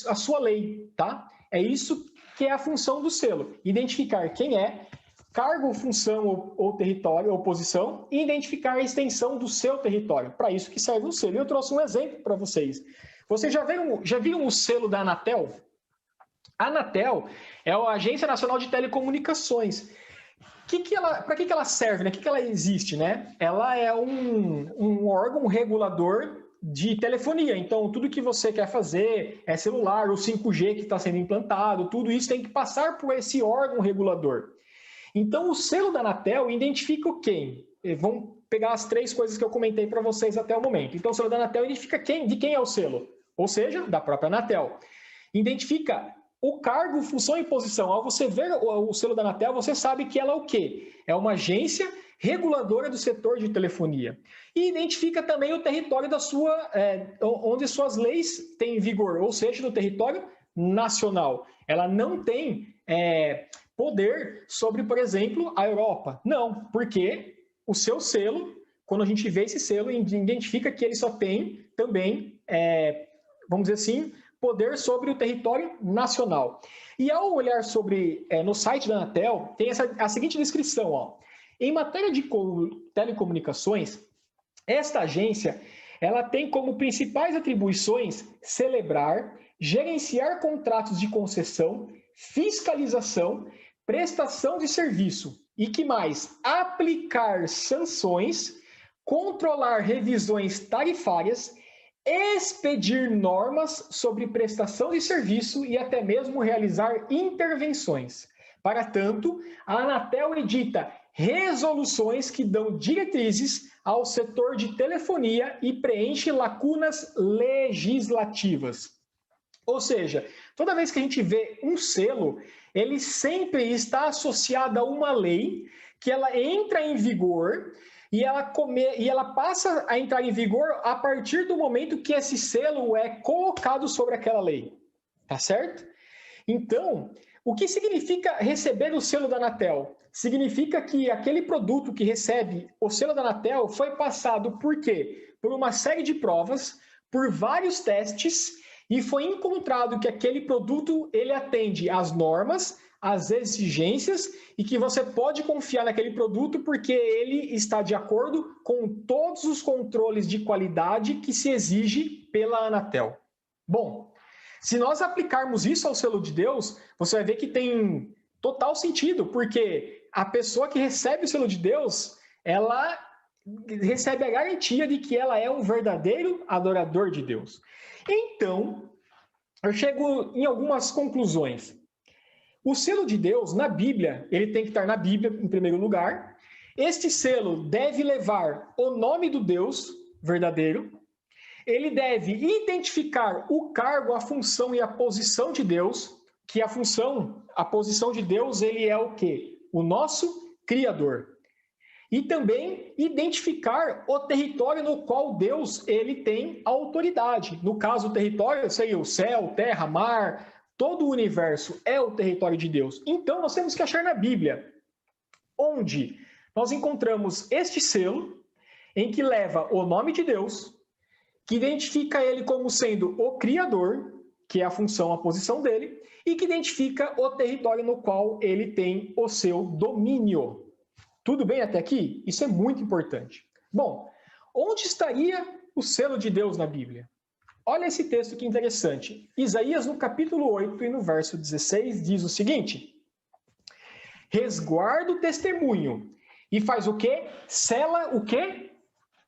a sua lei, tá? É isso que é a função do selo, identificar quem é, cargo, função ou território ou posição, e identificar a extensão do seu território. Para isso que serve o selo. Eu trouxe um exemplo para vocês. Vocês já viram o selo da Anatel? A Anatel é a Agência Nacional de Telecomunicações. Para que ela serve? Né? Que ela existe? Né? Ela é um órgão regulador de telefonia. Então, tudo que você quer fazer é celular, o 5G que está sendo implantado, tudo isso tem que passar por esse órgão regulador. Então, o selo da Anatel identifica quem? pegar as 3 coisas que eu comentei para vocês até o momento. Então, o selo da Anatel identifica de quem é o selo, ou seja, da própria Anatel. Identifica o cargo, função e posição. Ao você ver o selo da Anatel, você sabe que ela é o quê? É uma agência reguladora do setor de telefonia. E identifica também o território onde suas leis têm vigor, ou seja, no território nacional. Ela não tem poder sobre, por exemplo, a Europa. Não, porque o seu selo, quando a gente vê esse selo, identifica que ele só tem também, vamos dizer assim, poder sobre o território nacional. E ao olhar no site da Anatel, tem a seguinte descrição, ó. Em matéria de telecomunicações, esta agência ela tem como principais atribuições celebrar, gerenciar contratos de concessão, fiscalização, prestação de serviço e que mais? Aplicar sanções, controlar revisões tarifárias, expedir normas sobre prestação de serviço e até mesmo realizar intervenções. Para tanto, a Anatel edita resoluções que dão diretrizes ao setor de telefonia e preenche lacunas legislativas. Ou seja, toda vez que a gente vê um selo, ele sempre está associado a uma lei que ela entra em vigor e ela passa a entrar em vigor a partir do momento que esse selo é colocado sobre aquela lei. Tá certo? Então, o que significa receber o selo da Anatel? Significa que aquele produto que recebe o selo da Anatel foi passado por quê? Por uma série de provas, por vários testes, e foi encontrado que aquele produto ele atende às normas, às exigências, e que você pode confiar naquele produto porque ele está de acordo com todos os controles de qualidade que se exige pela Anatel. Bom, se nós aplicarmos isso ao selo de Deus, você vai ver que tem total sentido, porque a pessoa que recebe o selo de Deus, ela recebe a garantia de que ela é um verdadeiro adorador de Deus. Então, eu chego em algumas conclusões. O selo de Deus, na Bíblia, ele tem que estar na Bíblia, em primeiro lugar. Este selo deve levar o nome do Deus verdadeiro. Ele deve identificar o cargo, a função e a posição de Deus, que a posição de Deus, ele é o quê? O nosso Criador. E também identificar o território no qual Deus ele tem autoridade. No caso, o território seria o céu, terra, mar, todo o universo é o território de Deus. Então, nós temos que achar na Bíblia onde nós encontramos este selo em que leva o nome de Deus, que identifica ele como sendo o Criador, que é a função, a posição dele, e que identifica o território no qual ele tem o seu domínio. Tudo bem até aqui? Isso é muito importante. Bom, onde estaria o selo de Deus na Bíblia? Olha esse texto que interessante. Isaías, no capítulo 8 e no verso 16, diz o seguinte: resguarda o testemunho e faz o quê? Sela o quê?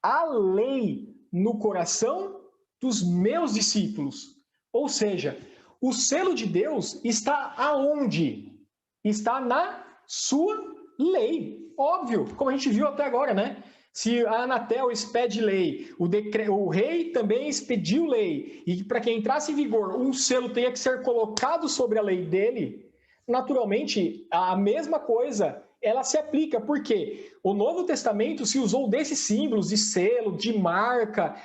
A lei no coração dos meus discípulos. Ou seja, o selo de Deus está aonde? Está na sua lei. Óbvio, como a gente viu até agora, né? Se a Anatel expede lei, o rei também expediu lei, e para que entrasse em vigor, um selo tenha que ser colocado sobre a lei dele, naturalmente, a mesma coisa, ela se aplica, porque o Novo Testamento se usou desses símbolos de selo, de marca,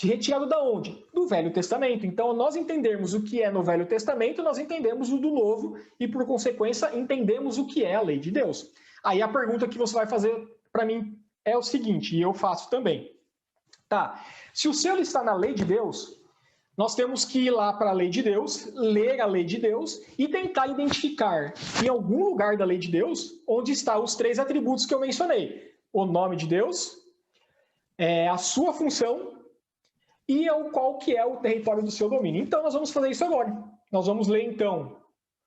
retirado da onde? Do Velho Testamento. Então, nós entendermos o que é no Velho Testamento, nós entendemos o do Novo, e por consequência, entendemos o que é a lei de Deus. Aí a pergunta que você vai fazer para mim é o seguinte, e eu faço também. Tá, se o selo está na lei de Deus, nós temos que ir lá para a lei de Deus, ler a lei de Deus e tentar identificar em algum lugar da lei de Deus onde estão os 3 atributos que eu mencionei. O nome de Deus, a sua função e qual que é o território do seu domínio. Então, nós vamos fazer isso agora. Nós vamos ler, então,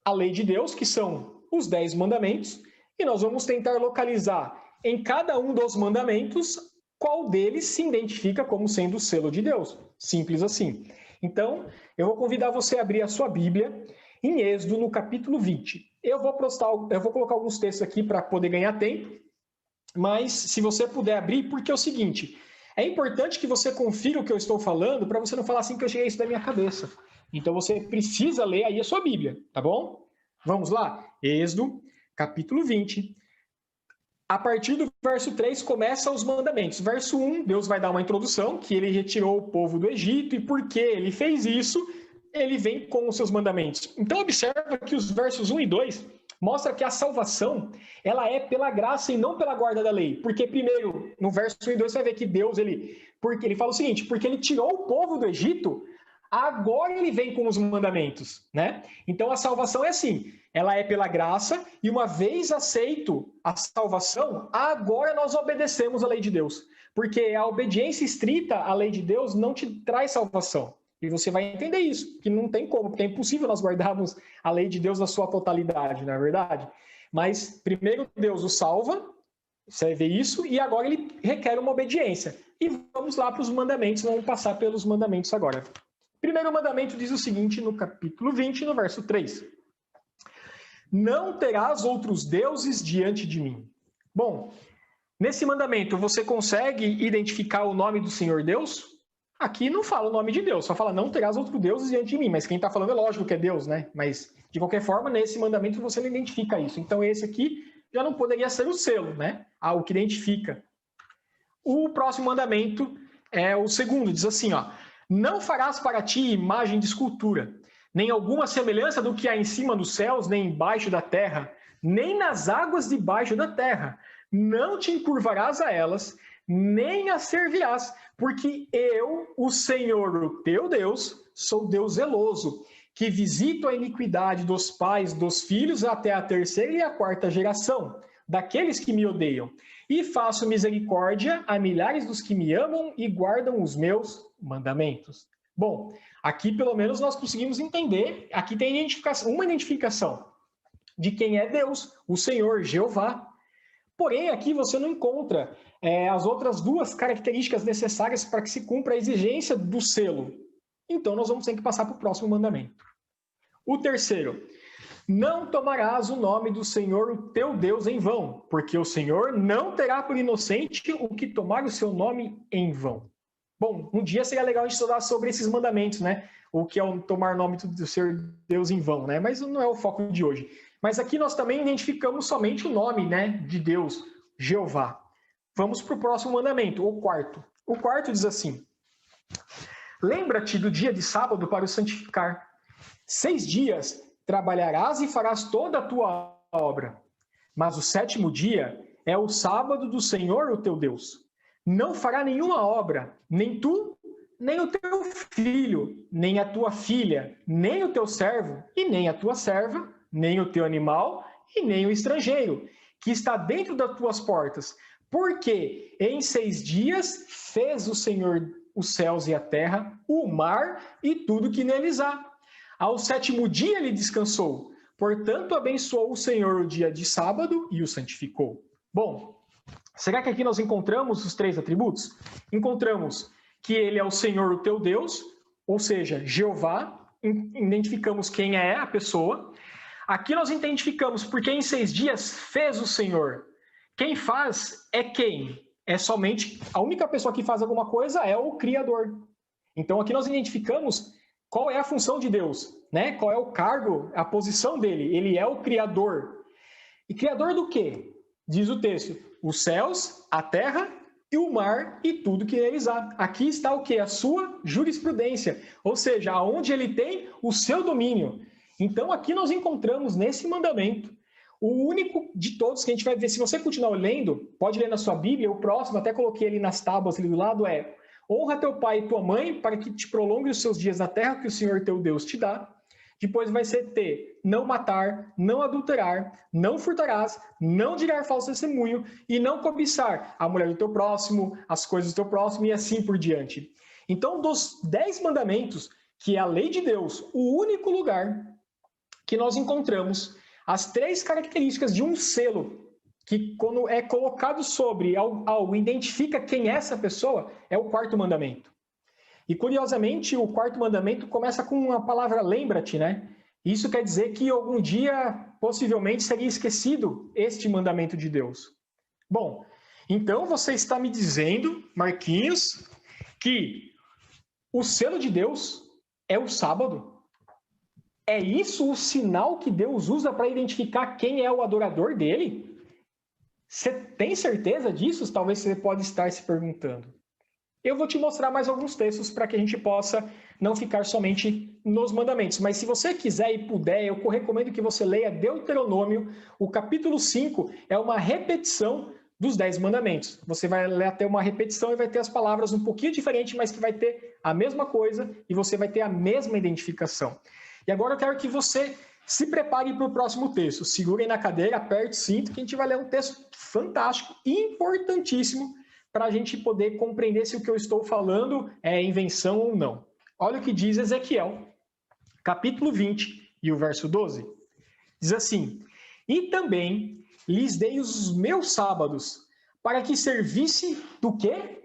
a lei de Deus, que são os 10 mandamentos, e nós vamos tentar localizar em cada um dos mandamentos qual deles se identifica como sendo o selo de Deus. Simples assim. Então, eu vou convidar você a abrir a sua Bíblia em Êxodo, no capítulo 20. Eu vou colocar alguns textos aqui para poder ganhar tempo. mas se você puder abrir, porque é o seguinte, é importante que você confira o que eu estou falando para você não falar assim que eu cheguei isso da minha cabeça. Então você precisa ler aí a sua Bíblia, tá bom? Vamos lá? Êxodo, capítulo 20. A partir do verso 3 começa os mandamentos. Verso 1, Deus vai dar uma introdução, que ele retirou o povo do Egito, e porque ele fez isso, ele vem com os seus mandamentos. Então observa que os versos 1 e 2 mostra que a salvação, ela é pela graça e não pela guarda da lei. Porque primeiro, no verso 1 e 2 você vai ver que Deus, porque ele fala o seguinte, porque ele tirou o povo do Egito, agora ele vem com os mandamentos, né? Então a salvação é assim, ela é pela graça e uma vez aceito a salvação, agora nós obedecemos a lei de Deus. Porque a obediência estrita à lei de Deus não te traz salvação. E você vai entender isso, que não tem como, porque é impossível nós guardarmos a lei de Deus na sua totalidade, não é verdade? Mas primeiro Deus o salva, você vê isso, e agora ele requer uma obediência. E vamos lá para os mandamentos, vamos passar pelos mandamentos agora. Primeiro mandamento diz o seguinte no capítulo 20, no verso 3. Não terás outros deuses diante de mim. Bom, nesse mandamento você consegue identificar o nome do Senhor Deus? Aqui não fala o nome de Deus, só fala não terás outros deuses diante de mim. Mas quem está falando é lógico que é Deus, né? Mas, de qualquer forma, nesse mandamento você não identifica isso. Então esse aqui já não poderia ser o selo, né? O que identifica. O próximo mandamento é o segundo, diz assim, ó. Não farás para ti imagem de escultura, nem alguma semelhança do que há em cima dos céus, nem embaixo da terra, nem nas águas debaixo da terra. Não te encurvarás a elas, nem as servirás, porque eu, o Senhor, o teu Deus, sou Deus zeloso, que visito a iniquidade dos pais, dos filhos, até a terceira e a quarta geração, daqueles que me odeiam, e faço misericórdia a milhares dos que me amam e guardam os meus mandamentos. Bom, aqui pelo menos nós conseguimos entender, aqui tem uma identificação de quem é Deus, o Senhor, Jeová. Porém, aqui você não encontra as outras duas características necessárias para que se cumpra a exigência do selo. Então, nós vamos ter que passar para o próximo mandamento. O terceiro, não tomarás o nome do Senhor, o teu Deus, em vão, porque o Senhor não terá por inocente o que tomar o seu nome em vão. Bom, um dia seria legal a gente estudar sobre esses mandamentos, né? O que é o tomar o nome do Senhor Deus em vão, né? Mas não é o foco de hoje. Mas aqui nós também identificamos somente o nome, né, de Deus, Jeová. Vamos para o próximo mandamento, o quarto. O quarto diz assim: lembra-te do dia de sábado para o santificar. 6 dias trabalharás e farás toda a tua obra. Mas o 7º dia é o sábado do Senhor, o teu Deus. Não fará nenhuma obra, nem tu, nem o teu filho, nem a tua filha, nem o teu servo, e nem a tua serva, nem o teu animal, e nem o estrangeiro, que está dentro das tuas portas. Porque em 6 dias fez o Senhor os céus e a terra, o mar e tudo que neles há. Ao 7º dia ele descansou. Portanto, abençoou o Senhor o dia de sábado e o santificou. Bom, será que aqui nós encontramos os 3 atributos? Encontramos que ele é o Senhor, o teu Deus, ou seja, Jeová. Identificamos quem é a pessoa. Aqui nós identificamos porque em 6 dias fez o Senhor. Quem faz é quem? É somente a única pessoa que faz alguma coisa é o Criador. Então aqui nós identificamos qual é a função de Deus, né? Qual é o cargo, a posição dele. Ele é o Criador. E Criador do quê? Diz o texto: os céus, a terra e o mar e tudo que neles há. Aqui está o quê? A sua jurisprudência, ou seja, aonde ele tem o seu domínio. Então aqui nós encontramos nesse mandamento o único de todos que a gente vai ver. Se você continuar lendo, pode ler na sua Bíblia, o próximo, até coloquei ali nas tábuas ali do lado, é: honra teu pai e tua mãe para que te prolongue os seus dias na terra que o Senhor teu Deus te dá. Depois vai ser não matar, não adulterar, não furtarás, não dirás falso testemunho e não cobiçar a mulher do teu próximo, as coisas do teu próximo e assim por diante. Então, dos 10 mandamentos, que é a lei de Deus, o único lugar que nós encontramos as 3 características de um selo, que quando é colocado sobre algo, identifica quem é essa pessoa, é o 4º mandamento. E, curiosamente, o 4º mandamento começa com a palavra lembra-te, né? Isso quer dizer que algum dia, possivelmente, seria esquecido este mandamento de Deus. Bom, Então você está me dizendo, Marquinhos, que o selo de Deus é o sábado? É isso o sinal que Deus usa para identificar quem é o adorador dele? Você tem certeza disso? Talvez você pode estar se perguntando. Eu vou te mostrar mais alguns textos para que a gente possa não ficar somente nos mandamentos. Mas se você quiser e puder, eu recomendo que você leia Deuteronômio. O capítulo 5 é uma repetição dos 10 mandamentos. Você vai ler até uma repetição e vai ter as palavras um pouquinho diferentes, mas que vai ter a mesma coisa e você vai ter a mesma identificação. E agora eu quero que você se prepare para o próximo texto. Segurem na cadeira, aperte o cinto, que a gente vai ler um texto fantástico, importantíssimo, para a gente poder compreender se o que eu estou falando é invenção ou não. Olha o que diz Ezequiel, capítulo 20 e o verso 12. Diz assim: e também lhes dei os meus sábados, para que servisse do quê?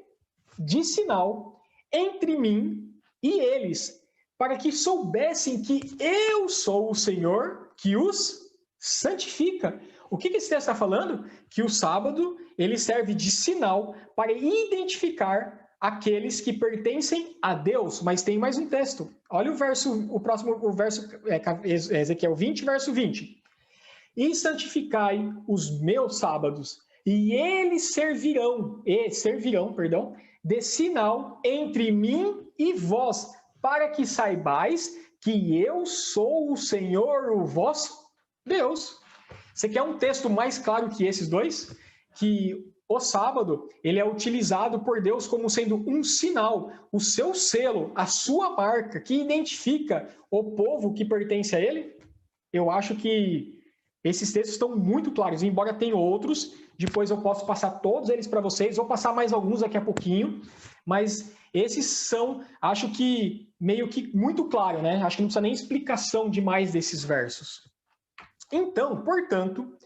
De sinal entre mim e eles, para que soubessem que eu sou o Senhor que os santifica. O que esse texto está falando? Que o sábado ele serve de sinal para identificar aqueles que pertencem a Deus. Mas tem mais um texto. Olha o verso, Ezequiel 20, verso 20. E santificai os meus sábados, e eles servirão, de sinal entre mim e vós, para que saibais que eu sou o Senhor, o vosso Deus. Você quer um texto mais claro que esses dois? Que o sábado, ele é utilizado por Deus como sendo um sinal, o seu selo, a sua marca, que identifica o povo que pertence a ele? Eu acho que esses textos estão muito claros, embora tenha outros, depois eu posso passar todos eles para vocês, vou passar mais alguns daqui a pouquinho, mas esses são, acho que, meio que muito claro, né? Acho que não precisa nem explicação demais desses versos. Então, portanto,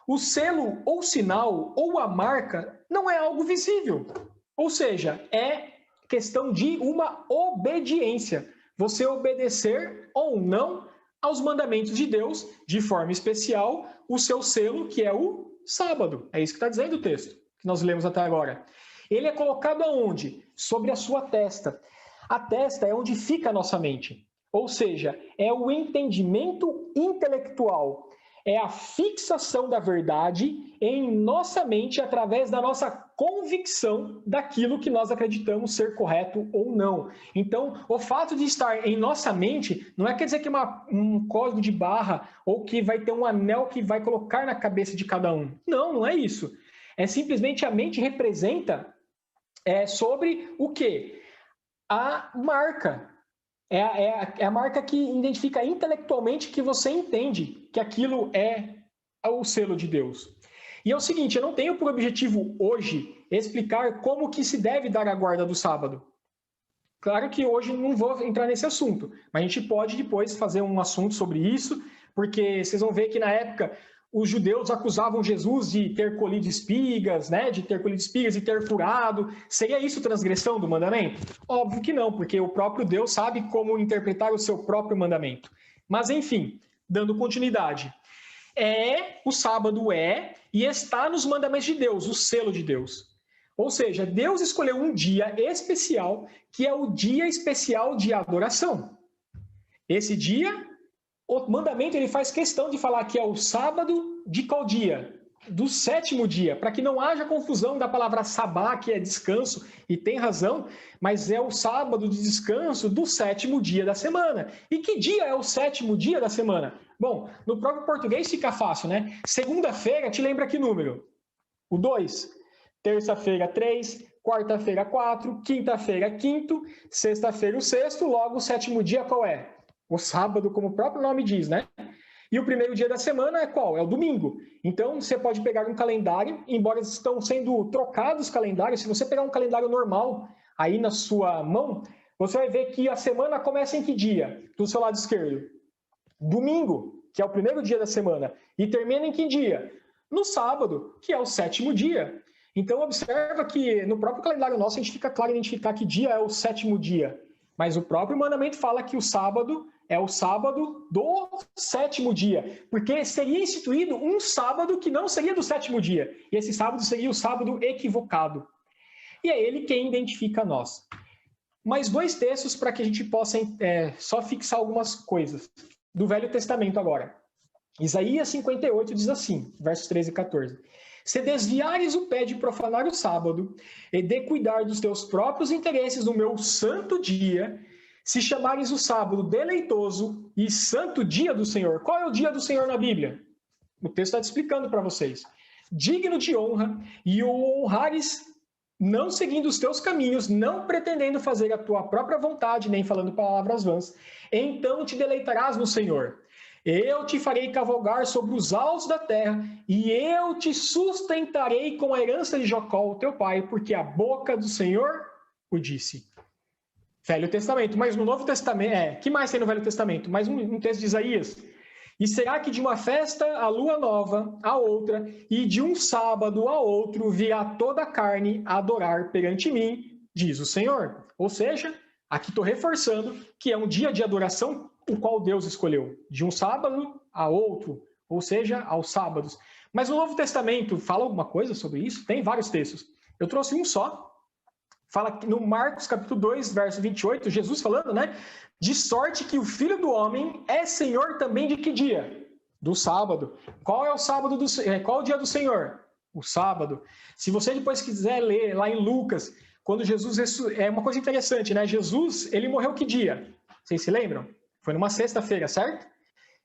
o selo ou sinal ou a marca não é algo visível. Ou seja, é questão de uma obediência. Você obedecer ou não aos mandamentos de Deus, de forma especial, o seu selo, que é o sábado. É isso que está dizendo o texto, que nós lemos até agora. Ele é colocado aonde? Sobre a sua testa. A testa é onde fica a nossa mente. Ou seja, é o entendimento intelectual, é a fixação da verdade em nossa mente através da nossa convicção daquilo que nós acreditamos ser correto ou não. Então, o fato de estar em nossa mente não quer dizer que é um código de barra ou que vai ter um anel que vai colocar na cabeça de cada um. Não, não é isso. É simplesmente a mente representa sobre o quê? A marca. É a marca que identifica intelectualmente que você entende que aquilo é o selo de Deus. E é o seguinte, eu não tenho por objetivo hoje explicar como que se deve dar a guarda do sábado. Claro que hoje não vou entrar nesse assunto, mas a gente pode depois fazer um assunto sobre isso, porque vocês vão ver que na época os judeus acusavam Jesus de ter colhido espigas, né? De ter colhido espigas e ter curado. Seria isso transgressão do mandamento? Óbvio que não, porque o próprio Deus sabe como interpretar o seu próprio mandamento. Mas, enfim, dando continuidade. O sábado e está nos mandamentos de Deus, o selo de Deus. Ou seja, Deus escolheu um dia especial, que é o dia especial de adoração. Esse dia, o mandamento ele faz questão de falar que é o sábado de qual dia? Do 7º dia, para que não haja confusão da palavra sabá, que é descanso, e tem razão, mas é o sábado de descanso do 7º dia da semana. E que dia é o 7º dia da semana? Bom, no próprio português fica fácil, né? Segunda-feira, te lembra que número? O 2. Terça-feira, 3. Quarta-feira, 4. Quinta-feira, 5º. Sexta-feira, o 6º. Logo, o 7º dia qual é? O sábado, como o próprio nome diz, né? E o primeiro dia da semana é qual? É o domingo. Então, você pode pegar um calendário, embora estão sendo trocados os calendários, se você pegar um calendário normal aí na sua mão, você vai ver que a semana começa em que dia? Do seu lado esquerdo. Domingo, que é o primeiro dia da semana. E termina em que dia? No sábado, que é o 7º dia. Então, observa que no próprio calendário nosso, a gente fica claro identificar que dia é o 7º dia. Mas o próprio mandamento fala que o sábado é o sábado do sétimo dia, porque seria instituído um sábado que não seria do sétimo dia, e esse sábado seria o sábado equivocado. E é ele quem identifica nós. Mais 2 textos para que a gente possa só fixar algumas coisas. Do Velho Testamento agora. Isaías 58 diz assim, versos 13 e 14. Se desviares o pé de profanar o sábado, e de cuidar dos teus próprios interesses no meu santo dia, se chamares o sábado deleitoso e santo dia do Senhor. Qual é o dia do Senhor na Bíblia? O texto está explicando para vocês. Digno de honra, e o honrares não seguindo os teus caminhos, não pretendendo fazer a tua própria vontade, nem falando palavras vãs, então te deleitarás no Senhor. Eu te farei cavalgar sobre os altos da terra, e eu te sustentarei com a herança de Jacó, o teu pai, porque a boca do Senhor o disse. Velho Testamento, mas no Novo Testamento, que mais tem no Velho Testamento? Mais um texto de Isaías. E será que de uma festa a lua nova a outra, e de um sábado a outro, virá toda a carne a adorar perante mim, diz o Senhor. Ou seja, aqui estou reforçando que é um dia de adoração o qual Deus escolheu, de um sábado a outro, ou seja, aos sábados. Mas o Novo Testamento fala alguma coisa sobre isso? Tem vários textos. Eu trouxe um só. Fala no Marcos capítulo 2, verso 28, Jesus falando, né? De sorte que o Filho do Homem é Senhor também de que dia? Do sábado. Qual é o sábado qual é o dia do Senhor? O sábado. Se você depois quiser ler lá em Lucas, quando Jesus é uma coisa interessante, né? Jesus, ele morreu que dia? Vocês se lembram? Foi numa sexta-feira, certo?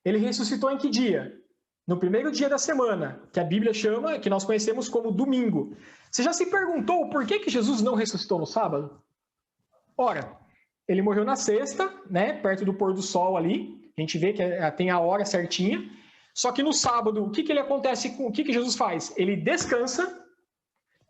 Ele ressuscitou em que dia? No primeiro dia da semana, que a Bíblia chama, que nós conhecemos como domingo. Você já se perguntou por que Jesus não ressuscitou no sábado? Ora, ele morreu na sexta, né, perto do pôr do sol ali. A gente vê que tem a hora certinha. Só que no sábado, o que ele acontece com o que Jesus faz? Ele descansa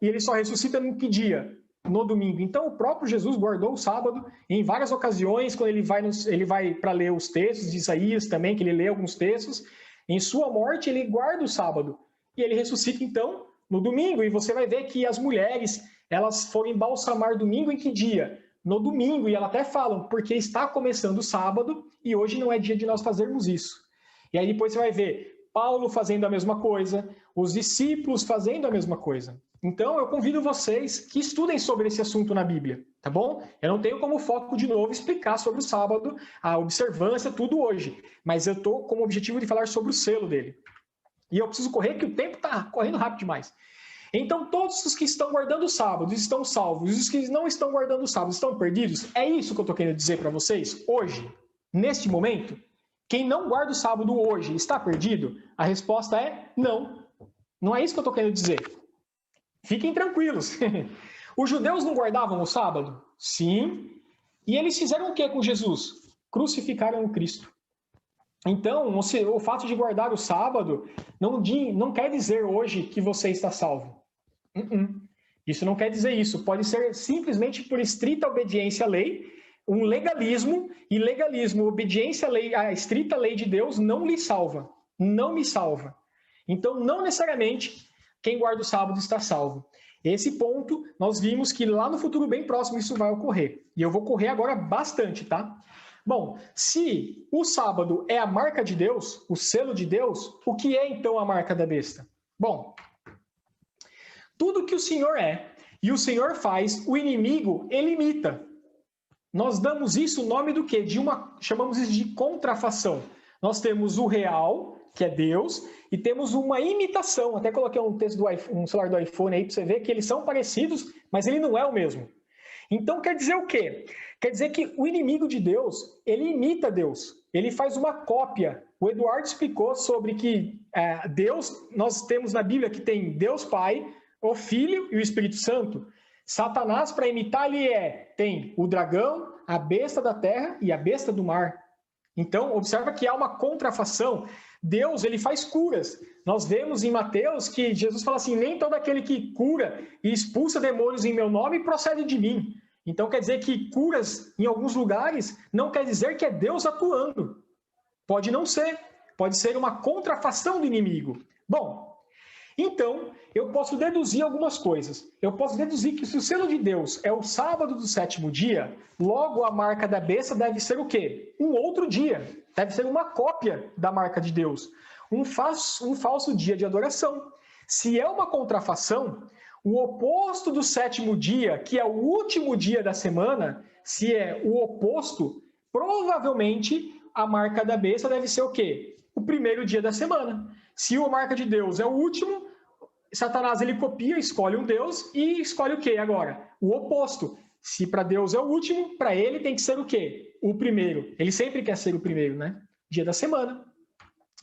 e ele só ressuscita no que dia? No domingo. Então, o próprio Jesus guardou o sábado em várias ocasiões, quando ele vai para ler os textos de Isaías também, que ele lê alguns textos. Em sua morte, ele guarda o sábado. E ele ressuscita, então, no domingo. E você vai ver que as mulheres, elas foram embalsamar domingo em que dia? No domingo. E elas até falam, porque está começando o sábado e hoje não é dia de nós fazermos isso. E aí depois você vai ver Paulo fazendo a mesma coisa, os discípulos fazendo a mesma coisa. Então, eu convido vocês que estudem sobre esse assunto na Bíblia, tá bom? Eu não tenho como foco, de novo, explicar sobre o sábado, a observância, tudo hoje. Mas eu estou com o objetivo de falar sobre o selo dele. E eu preciso correr, que o tempo está correndo rápido demais. Então, todos os que estão guardando o sábado estão salvos, e os que não estão guardando o sábado estão perdidos? É isso que eu estou querendo dizer para vocês hoje, neste momento? Quem não guarda o sábado hoje está perdido? A resposta é não. Não é isso que eu estou querendo dizer. Fiquem tranquilos. Os judeus não guardavam o sábado? Sim. E eles fizeram o que com Jesus? Crucificaram o Cristo. Então, o fato de guardar o sábado não quer dizer hoje que você está salvo. Isso não quer dizer isso. Pode ser simplesmente por estrita obediência à lei, um legalismo, e legalismo, obediência à lei, à estrita lei de Deus não lhe salva. Não me salva. Então, não necessariamente quem guarda o sábado está salvo. Esse ponto, nós vimos que lá no futuro bem próximo isso vai ocorrer. E eu vou correr agora bastante, tá? Bom, se o sábado é a marca de Deus, o selo de Deus, o que é então a marca da besta? Bom, tudo que o Senhor é e o Senhor faz, o inimigo, ele imita. Nós damos isso o nome do quê? Chamamos isso de contrafação. Nós temos o real, que é Deus, e temos uma imitação. Até coloquei um texto um celular do iPhone aí para você ver que eles são parecidos, mas ele não é o mesmo. Então quer dizer o quê? Quer dizer que o inimigo de Deus, ele imita Deus. Ele faz uma cópia. O Eduardo explicou sobre que Deus, nós temos na Bíblia que tem Deus Pai, o Filho e o Espírito Santo. Satanás, para imitar, ele tem o dragão, a besta da terra e a besta do mar. Então, observa que há uma contrafação. Deus, ele faz curas. Nós vemos em Mateus que Jesus fala assim, nem todo aquele que cura e expulsa demônios em meu nome procede de mim. Então, quer dizer que curas em alguns lugares não quer dizer que é Deus atuando. Pode não ser. Pode ser uma contrafação do inimigo. Bom, Então, eu posso deduzir algumas coisas. Eu posso deduzir que se o selo de Deus é o sábado do 7º dia, logo a marca da besta deve ser o quê? Um outro dia. Deve ser uma cópia da marca de Deus. Um falso dia de adoração. Se é uma contrafação, o oposto do 7º dia, que é o último dia da semana, se é o oposto, provavelmente a marca da besta deve ser o quê? O primeiro dia da semana. Se a marca de Deus é o último, Satanás ele copia, escolhe um Deus e escolhe o quê agora? O oposto. Se para Deus é o último, para ele tem que ser o quê? O primeiro. Ele sempre quer ser o primeiro, né? Dia da semana.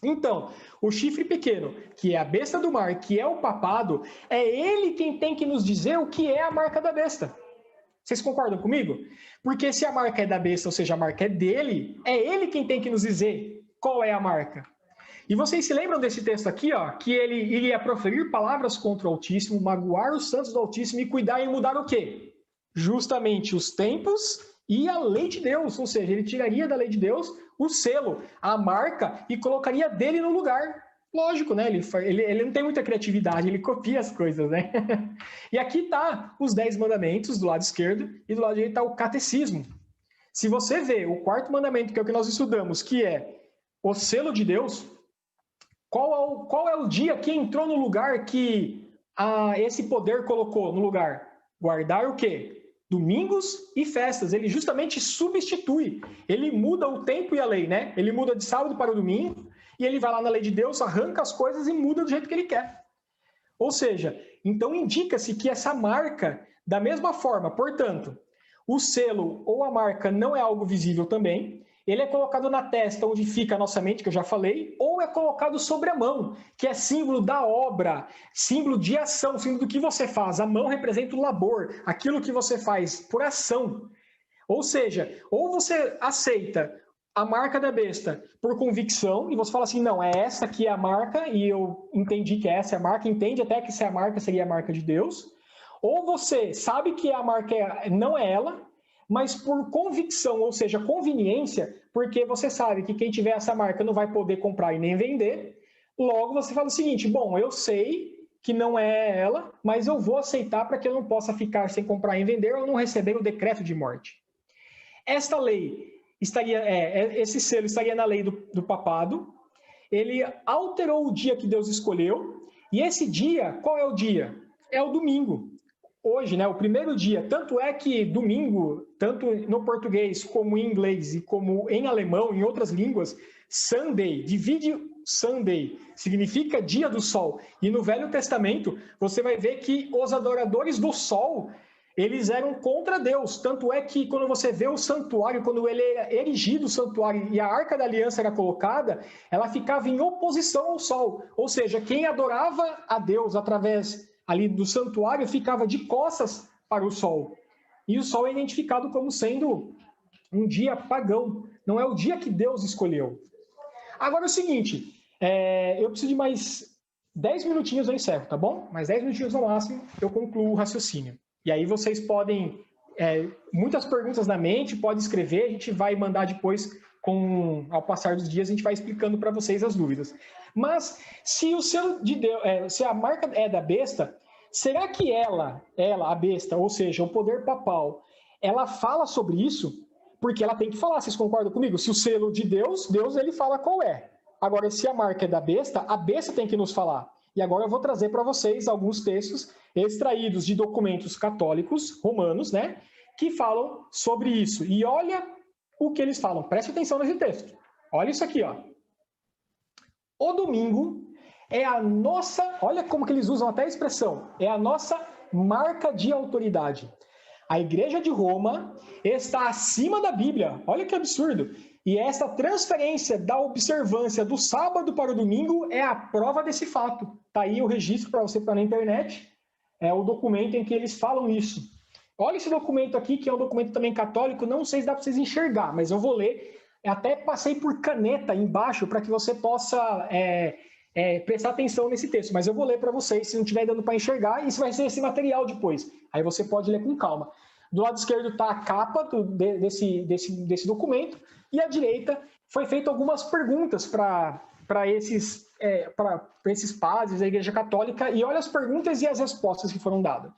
Então, o chifre pequeno, que é a besta do mar, que é o papado, é ele quem tem que nos dizer o que é a marca da besta. Vocês concordam comigo? Porque se a marca é da besta, ou seja, a marca é dele, é ele quem tem que nos dizer qual é a marca. E vocês se lembram desse texto aqui, ó, que ele iria proferir palavras contra o Altíssimo, magoar os santos do Altíssimo e cuidar e mudar o quê? Justamente os tempos e a lei de Deus, ou seja, ele tiraria da lei de Deus o selo, a marca e colocaria dele no lugar. Lógico, né? Ele não tem muita criatividade, ele copia as coisas, né? E aqui tá os 10 mandamentos do lado esquerdo e do lado direito tá o catecismo. Se você vê o 4º mandamento, que é o que nós estudamos, que é o selo de Deus, qual é o dia que entrou no lugar que esse poder colocou no lugar? Guardar o quê? Domingos e festas. Ele justamente substitui. Ele muda o tempo e a lei, né? Ele muda de sábado para o domingo e ele vai lá na lei de Deus, arranca as coisas e muda do jeito que ele quer. Ou seja, então indica-se que essa marca, da mesma forma, portanto, o selo ou a marca não é algo visível também. Ele é colocado na testa, onde fica a nossa mente, que eu já falei, ou é colocado sobre a mão, que é símbolo da obra, símbolo de ação, símbolo do que você faz. A mão representa o labor, aquilo que você faz por ação. Ou seja, ou você aceita a marca da besta por convicção, e você fala assim, não, é essa que é a marca, e eu entendi que essa é a marca, entende até que se é a marca seria a marca de Deus, ou você sabe que a marca não é ela, mas por convicção, ou seja, conveniência, porque você sabe que quem tiver essa marca não vai poder comprar e nem vender, logo você fala o seguinte, bom, eu sei que não é ela, mas eu vou aceitar para que eu não possa ficar sem comprar e vender ou não receber o decreto de morte. Esta lei esse selo estaria na lei do papado, ele alterou o dia que Deus escolheu, e esse dia, qual é o dia? É o domingo. Hoje, né, o primeiro dia, tanto é que domingo, tanto no português como em inglês e como em alemão, em outras línguas, Sunday, divide Sunday, significa dia do sol. E no Velho Testamento, você vai ver que os adoradores do sol, eles eram contra Deus. Tanto é que quando você vê o santuário, quando ele era erigido o santuário e a Arca da Aliança era colocada, ela ficava em oposição ao sol. Ou seja, quem adorava a Deus através ali do santuário ficava de costas para o sol. E o sol é identificado como sendo um dia pagão. Não é o dia que Deus escolheu. Agora é o seguinte, eu preciso de mais 10 minutinhos eu encerro, tá bom? Mais 10 minutinhos no máximo eu concluo o raciocínio. E aí vocês podem, muitas perguntas na mente, pode escrever, a gente vai mandar depois, ao passar dos dias, a gente vai explicando para vocês as dúvidas. Mas se o selo de Deus, se a marca é da besta, será que ela, a besta, ou seja, o poder papal, ela fala sobre isso? Porque ela tem que falar, vocês concordam comigo? Se o selo de Deus, ele fala qual é. Agora, se a marca é da besta, a besta tem que nos falar. E agora eu vou trazer para vocês alguns textos extraídos de documentos católicos romanos, né, que falam sobre isso. E olha o que eles falam. Preste atenção nesse texto. Olha isso aqui, ó. O domingo é a nossa, olha como que eles usam até a expressão, é a nossa marca de autoridade. A Igreja de Roma está acima da Bíblia. Olha que absurdo. E essa transferência da observância do sábado para o domingo é a prova desse fato. Está aí o registro para você estar na internet. É o documento em que eles falam isso. Olha esse documento aqui, que é um documento também católico. Não sei se dá para vocês enxergar, mas eu vou ler. Até passei por caneta embaixo para que você possa prestar atenção nesse texto. Mas eu vou ler para vocês, se não estiver dando para enxergar. Isso vai ser esse material depois. Aí você pode ler com calma. Do lado esquerdo está a capa desse documento. E à direita foi feito algumas perguntas para para esses padres da Igreja Católica, e olha as perguntas e as respostas que foram dadas.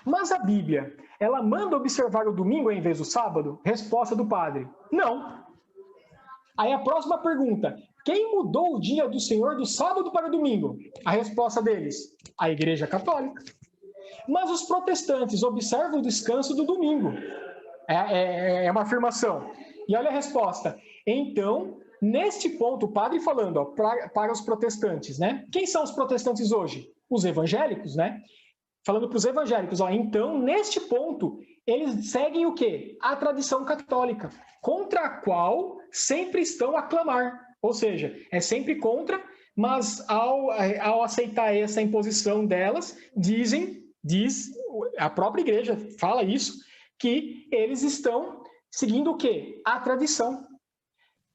Mas a Bíblia, ela manda observar o domingo ao invés do sábado? Resposta do padre: não. Aí a próxima pergunta: quem mudou o dia do Senhor do sábado para o domingo? A resposta deles: a Igreja Católica. Mas os protestantes observam o descanso do domingo. É uma afirmação. E olha a resposta. Então, neste ponto, o padre falando, ó, para os protestantes, né? Quem são os protestantes hoje? Os evangélicos, né? Falando para os evangélicos, ó, então, neste ponto, eles seguem o quê? A tradição católica, contra a qual sempre estão a clamar. Ou seja, é sempre contra, mas ao aceitar essa imposição delas, diz a própria igreja, fala isso, que eles estão seguindo o quê? A tradição.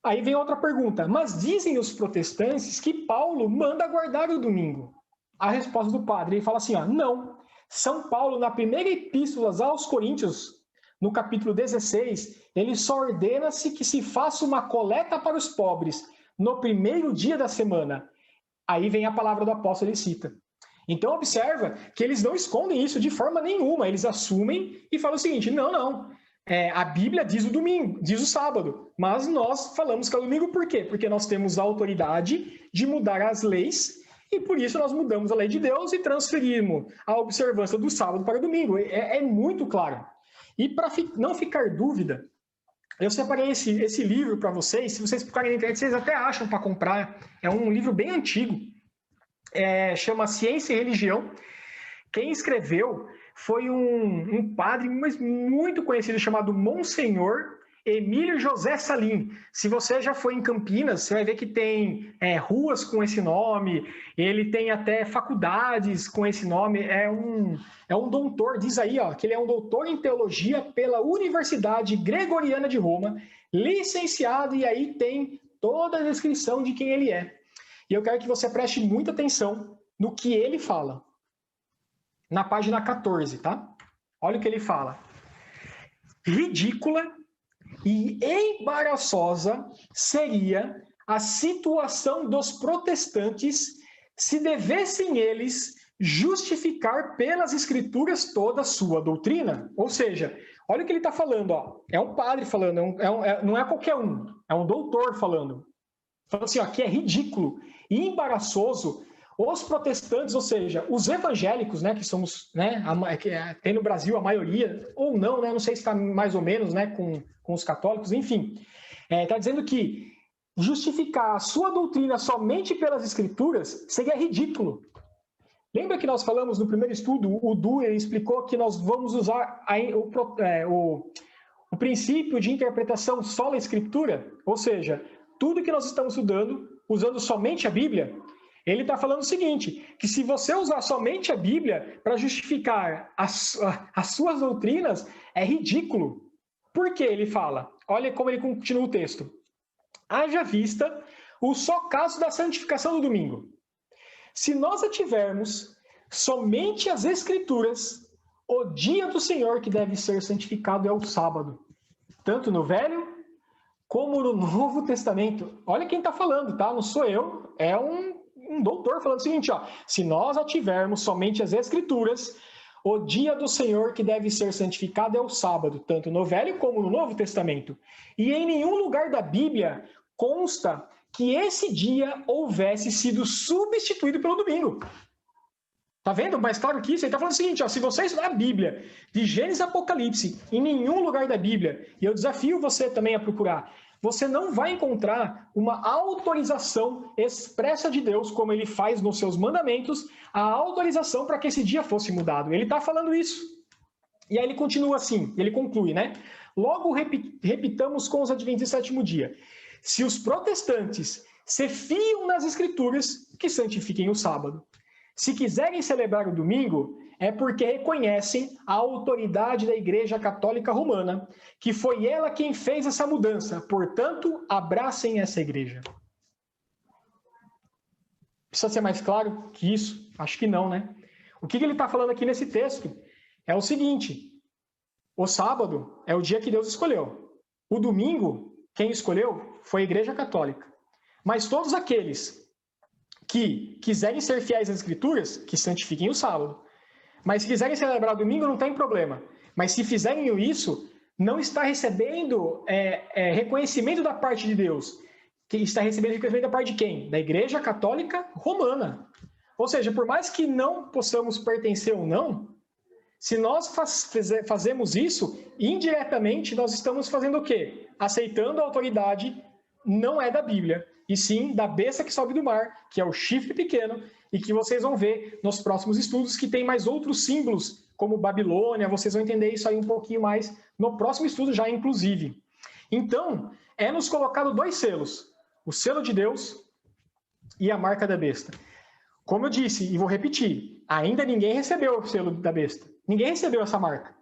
Aí vem outra pergunta, mas dizem os protestantes que Paulo manda guardar o domingo. A resposta do padre, ele fala assim, ó, não. São Paulo, na primeira epístola aos Coríntios, no capítulo 16, ele só ordena-se que se faça uma coleta para os pobres no primeiro dia da semana. Aí vem a palavra do apóstolo, ele cita. Então observa que eles não escondem isso de forma nenhuma, eles assumem e falam o seguinte, não, a Bíblia diz o domingo, diz o sábado, mas nós falamos que é o domingo por quê? Porque nós temos a autoridade de mudar as leis e por isso nós mudamos a lei de Deus e transferimos a observância do sábado para o domingo. É muito claro. E para não ficar dúvida, eu separei esse livro para vocês. Se vocês procurarem na internet, vocês até acham para comprar. É um livro bem antigo. Chama Ciência e Religião. Quem escreveu foi um padre muito conhecido chamado Monsenhor Emílio José Salim. Se você já foi em Campinas, você vai ver que tem ruas com esse nome, ele tem até faculdades com esse nome. É um doutor, diz aí, ó, que ele é um doutor em teologia pela Universidade Gregoriana de Roma, licenciado, e aí tem toda a descrição de quem ele é. E eu quero que você preste muita atenção no que ele fala. Na página 14, tá? Olha o que ele fala. Ridícula e embaraçosa seria a situação dos protestantes se devessem eles justificar pelas escrituras toda a sua doutrina. Ou seja, olha o que ele está falando. Ó. É um padre falando, não é qualquer um, é um doutor falando. Falando assim, ó, que é ridículo e embaraçoso os protestantes, ou seja, os evangélicos, né, que somos, né, tem no Brasil a maioria, ou não, né, não sei se está mais ou menos, né, com os católicos, enfim, está dizendo que justificar a sua doutrina somente pelas escrituras seria ridículo. Lembra que nós falamos no primeiro estudo, o Du explicou que nós vamos usar o princípio de interpretação sola escritura, ou seja, tudo que nós estamos estudando, usando somente a Bíblia. Ele está falando o seguinte, que se você usar somente a Bíblia para justificar as suas doutrinas, é ridículo. Por que ele fala? Olha como ele continua o texto. Haja vista o só caso da santificação do domingo. Se nós ativermos somente as Escrituras, o dia do Senhor que deve ser santificado é o sábado, tanto no Velho como no Novo Testamento. Olha quem está falando, tá? Não sou eu, é um doutor falando o seguinte, ó, se nós ativermos somente as Escrituras, o dia do Senhor que deve ser santificado é o sábado, tanto no Velho como no Novo Testamento. E em nenhum lugar da Bíblia consta que esse dia houvesse sido substituído pelo domingo. Tá vendo? Mais claro que isso, ele está falando o seguinte, ó, se você estudar a Bíblia, de Gênesis a Apocalipse, em nenhum lugar da Bíblia, e eu desafio você também a procurar, você não vai encontrar uma autorização expressa de Deus, como ele faz nos seus mandamentos, a autorização para que esse dia fosse mudado. Ele está falando isso. E aí ele continua assim, ele conclui, né? Logo repitamos com os adventistas do sétimo dia. Se os protestantes se fiam nas escrituras, que santifiquem o sábado. Se quiserem celebrar o domingo, é porque reconhecem a autoridade da Igreja Católica Romana, que foi ela quem fez essa mudança. Portanto, abracem essa igreja. Precisa ser mais claro que isso? Acho que não, né? O que ele está falando aqui nesse texto é o seguinte: o sábado é o dia que Deus escolheu. O domingo, quem escolheu foi a Igreja Católica. Mas todos aqueles que quiserem ser fiéis às Escrituras, que santifiquem o sábado. Mas se quiserem celebrar domingo, não tem problema. Mas se fizerem isso, não está recebendo reconhecimento da parte de Deus. Que está recebendo reconhecimento da parte de quem? Da Igreja Católica Romana. Ou seja, por mais que não possamos pertencer ou não, se nós fazemos isso, indiretamente nós estamos fazendo o quê? Aceitando a autoridade não é da Bíblia, e sim da besta que sobe do mar, que é o chifre pequeno, e que vocês vão ver nos próximos estudos que tem mais outros símbolos, como Babilônia, vocês vão entender isso aí um pouquinho mais no próximo estudo já, inclusive. Então, nos colocado 2 selos, o selo de Deus e a marca da besta. Como eu disse, e vou repetir, ainda ninguém recebeu o selo da besta. Ninguém recebeu essa marca.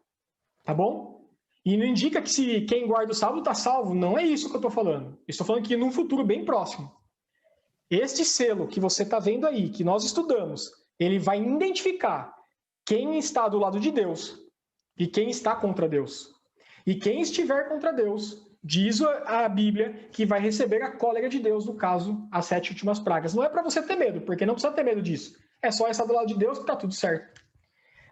Tá bom? E não indica que se quem guarda o sábado está salvo. Não é isso que eu estou falando. Eu estou falando que num futuro bem próximo. Este selo que você está vendo aí, que nós estudamos, ele vai identificar quem está do lado de Deus e quem está contra Deus. E quem estiver contra Deus, diz a Bíblia que vai receber a cólera de Deus, no caso, as 7 últimas pragas. Não é para você ter medo, porque não precisa ter medo disso. É só estar do lado de Deus que está tudo certo.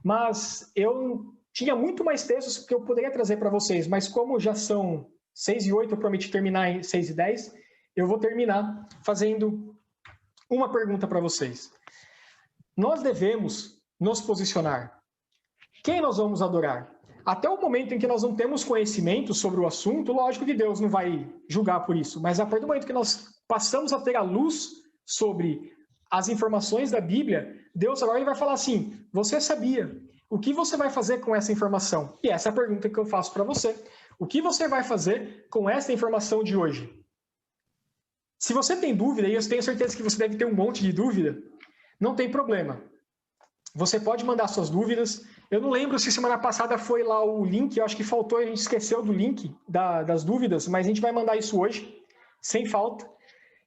Mas eu tinha muito mais textos que eu poderia trazer para vocês, mas como já são 6:08, eu prometi terminar em 6:10, eu vou terminar fazendo uma pergunta para vocês. Nós devemos nos posicionar. Quem nós vamos adorar? Até o momento em que nós não temos conhecimento sobre o assunto, lógico que Deus não vai julgar por isso, mas a partir do momento que nós passamos a ter a luz sobre as informações da Bíblia, Deus agora ele vai falar assim, você sabia? O que você vai fazer com essa informação? E essa é a pergunta que eu faço para você. O que você vai fazer com essa informação de hoje? Se você tem dúvida, e eu tenho certeza que você deve ter um monte de dúvida, não tem problema. Você pode mandar suas dúvidas. Eu não lembro se semana passada foi lá o link, eu acho que faltou, a gente esqueceu do link das dúvidas, mas a gente vai mandar isso hoje, sem falta.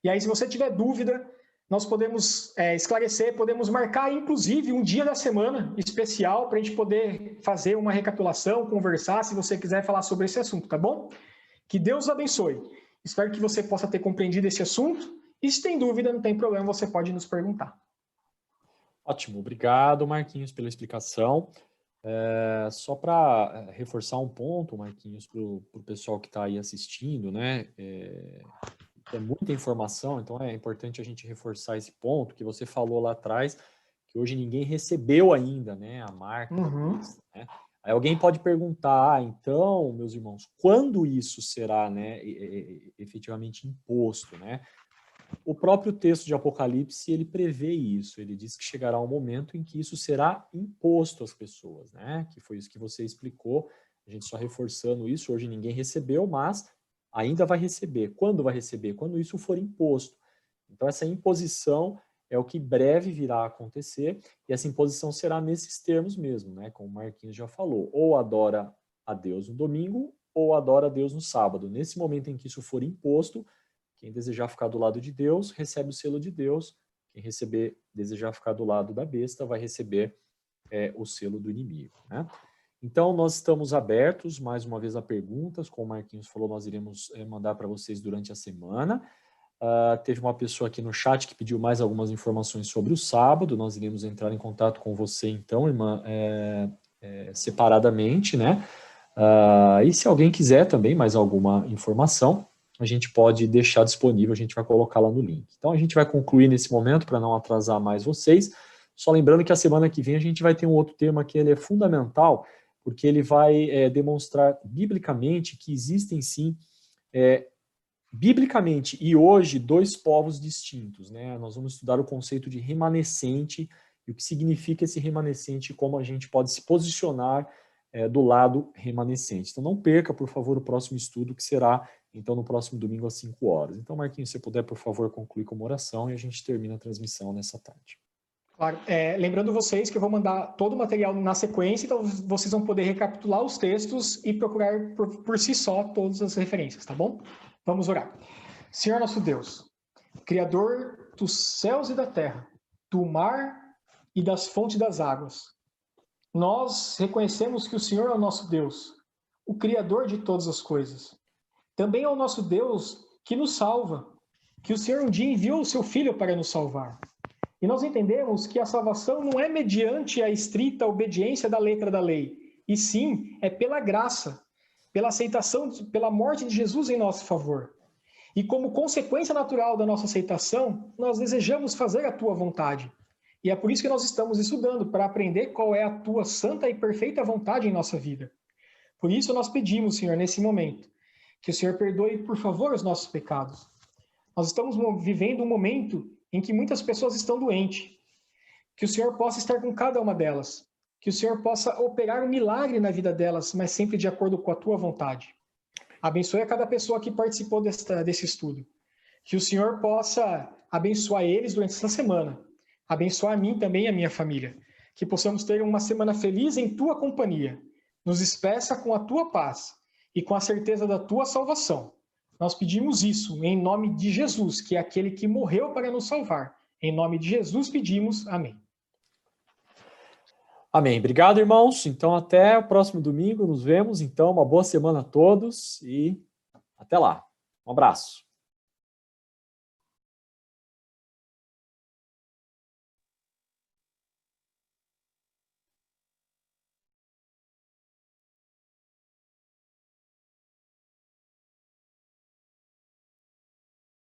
E aí, se você tiver dúvida, nós podemos esclarecer, podemos marcar, inclusive, um dia da semana especial para a gente poder fazer uma recapitulação, conversar, se você quiser falar sobre esse assunto, tá bom? Que Deus abençoe. Espero que você possa ter compreendido esse assunto. E se tem dúvida, não tem problema, você pode nos perguntar. Ótimo, obrigado, Marquinhos, pela explicação. Só para reforçar um ponto, Marquinhos, para o pessoal que está aí assistindo, né? É muita informação, então é importante a gente reforçar esse ponto que você falou lá atrás, que hoje ninguém recebeu ainda, né, a marca da besta, né? Aí alguém pode perguntar, então, meus irmãos, quando isso será, né, efetivamente imposto, né? O próprio texto de Apocalipse, ele prevê isso, ele diz que chegará um momento em que isso será imposto às pessoas, né? Que foi isso que você explicou, a gente só reforçando isso, hoje ninguém recebeu, mas ainda vai receber. Quando vai receber? Quando isso for imposto. Então, essa imposição é o que breve virá a acontecer, e essa imposição será nesses termos mesmo, né? Como o Marquinhos já falou, ou adora a Deus no domingo, ou adora a Deus no sábado. Nesse momento em que isso for imposto, quem desejar ficar do lado de Deus, recebe o selo de Deus. Quem desejar ficar do lado da besta, vai receber o selo do inimigo, né? Então, nós estamos abertos, mais uma vez, a perguntas. Como o Marquinhos falou, nós iremos mandar para vocês durante a semana. Teve uma pessoa aqui no chat que pediu mais algumas informações sobre o sábado. Nós iremos entrar em contato com você, então, irmã, separadamente, né? E se alguém quiser também mais alguma informação, a gente pode deixar disponível, a gente vai colocar lá no link. Então, a gente vai concluir nesse momento para não atrasar mais vocês. Só lembrando que a semana que vem a gente vai ter um outro tema que ele é fundamental, porque ele vai demonstrar biblicamente que existem sim, biblicamente e hoje, 2 povos distintos, né? Nós vamos estudar o conceito de remanescente e o que significa esse remanescente e como a gente pode se posicionar do lado remanescente. Então não perca, por favor, o próximo estudo, que será então no próximo domingo às 5 horas. Então, Marquinhos, se você puder, por favor, concluir com uma oração e a gente termina a transmissão nessa tarde. Claro. Lembrando vocês que eu vou mandar todo o material na sequência, então vocês vão poder recapitular os textos e procurar por si só todas as referências, tá bom? Vamos orar. Senhor nosso Deus, Criador dos céus e da terra, do mar e das fontes das águas, nós reconhecemos que o Senhor é o nosso Deus, o Criador de todas as coisas. Também é o nosso Deus que nos salva. que o Senhor um dia enviou o seu Filho para nos salvar. E nós entendemos que a salvação não é mediante a estrita obediência da letra da lei, e sim é pela graça, pela aceitação, pela morte de Jesus em nosso favor. E como consequência natural da nossa aceitação, nós desejamos fazer a tua vontade. E é por isso que nós estamos estudando, para aprender qual é a tua santa e perfeita vontade em nossa vida. Por isso nós pedimos, Senhor, nesse momento, que o Senhor perdoe, por favor, os nossos pecados. Nós estamos vivendo um momento em que muitas pessoas estão doentes. Que o Senhor possa estar com cada uma delas. Que o Senhor possa operar um milagre na vida delas, mas sempre de acordo com a tua vontade. Abençoe a cada pessoa que participou desse estudo. Que o Senhor possa abençoar eles durante essa semana. Abençoar a mim também e a minha família. Que possamos ter uma semana feliz em tua companhia. Nos despeça com a tua paz e com a certeza da tua salvação. Nós pedimos isso em nome de Jesus, que é aquele que morreu para nos salvar. Em nome de Jesus pedimos. Amém. Amém. Obrigado, irmãos. Então, até o próximo domingo. Nos vemos. Então, uma boa semana a todos e até lá. Um abraço.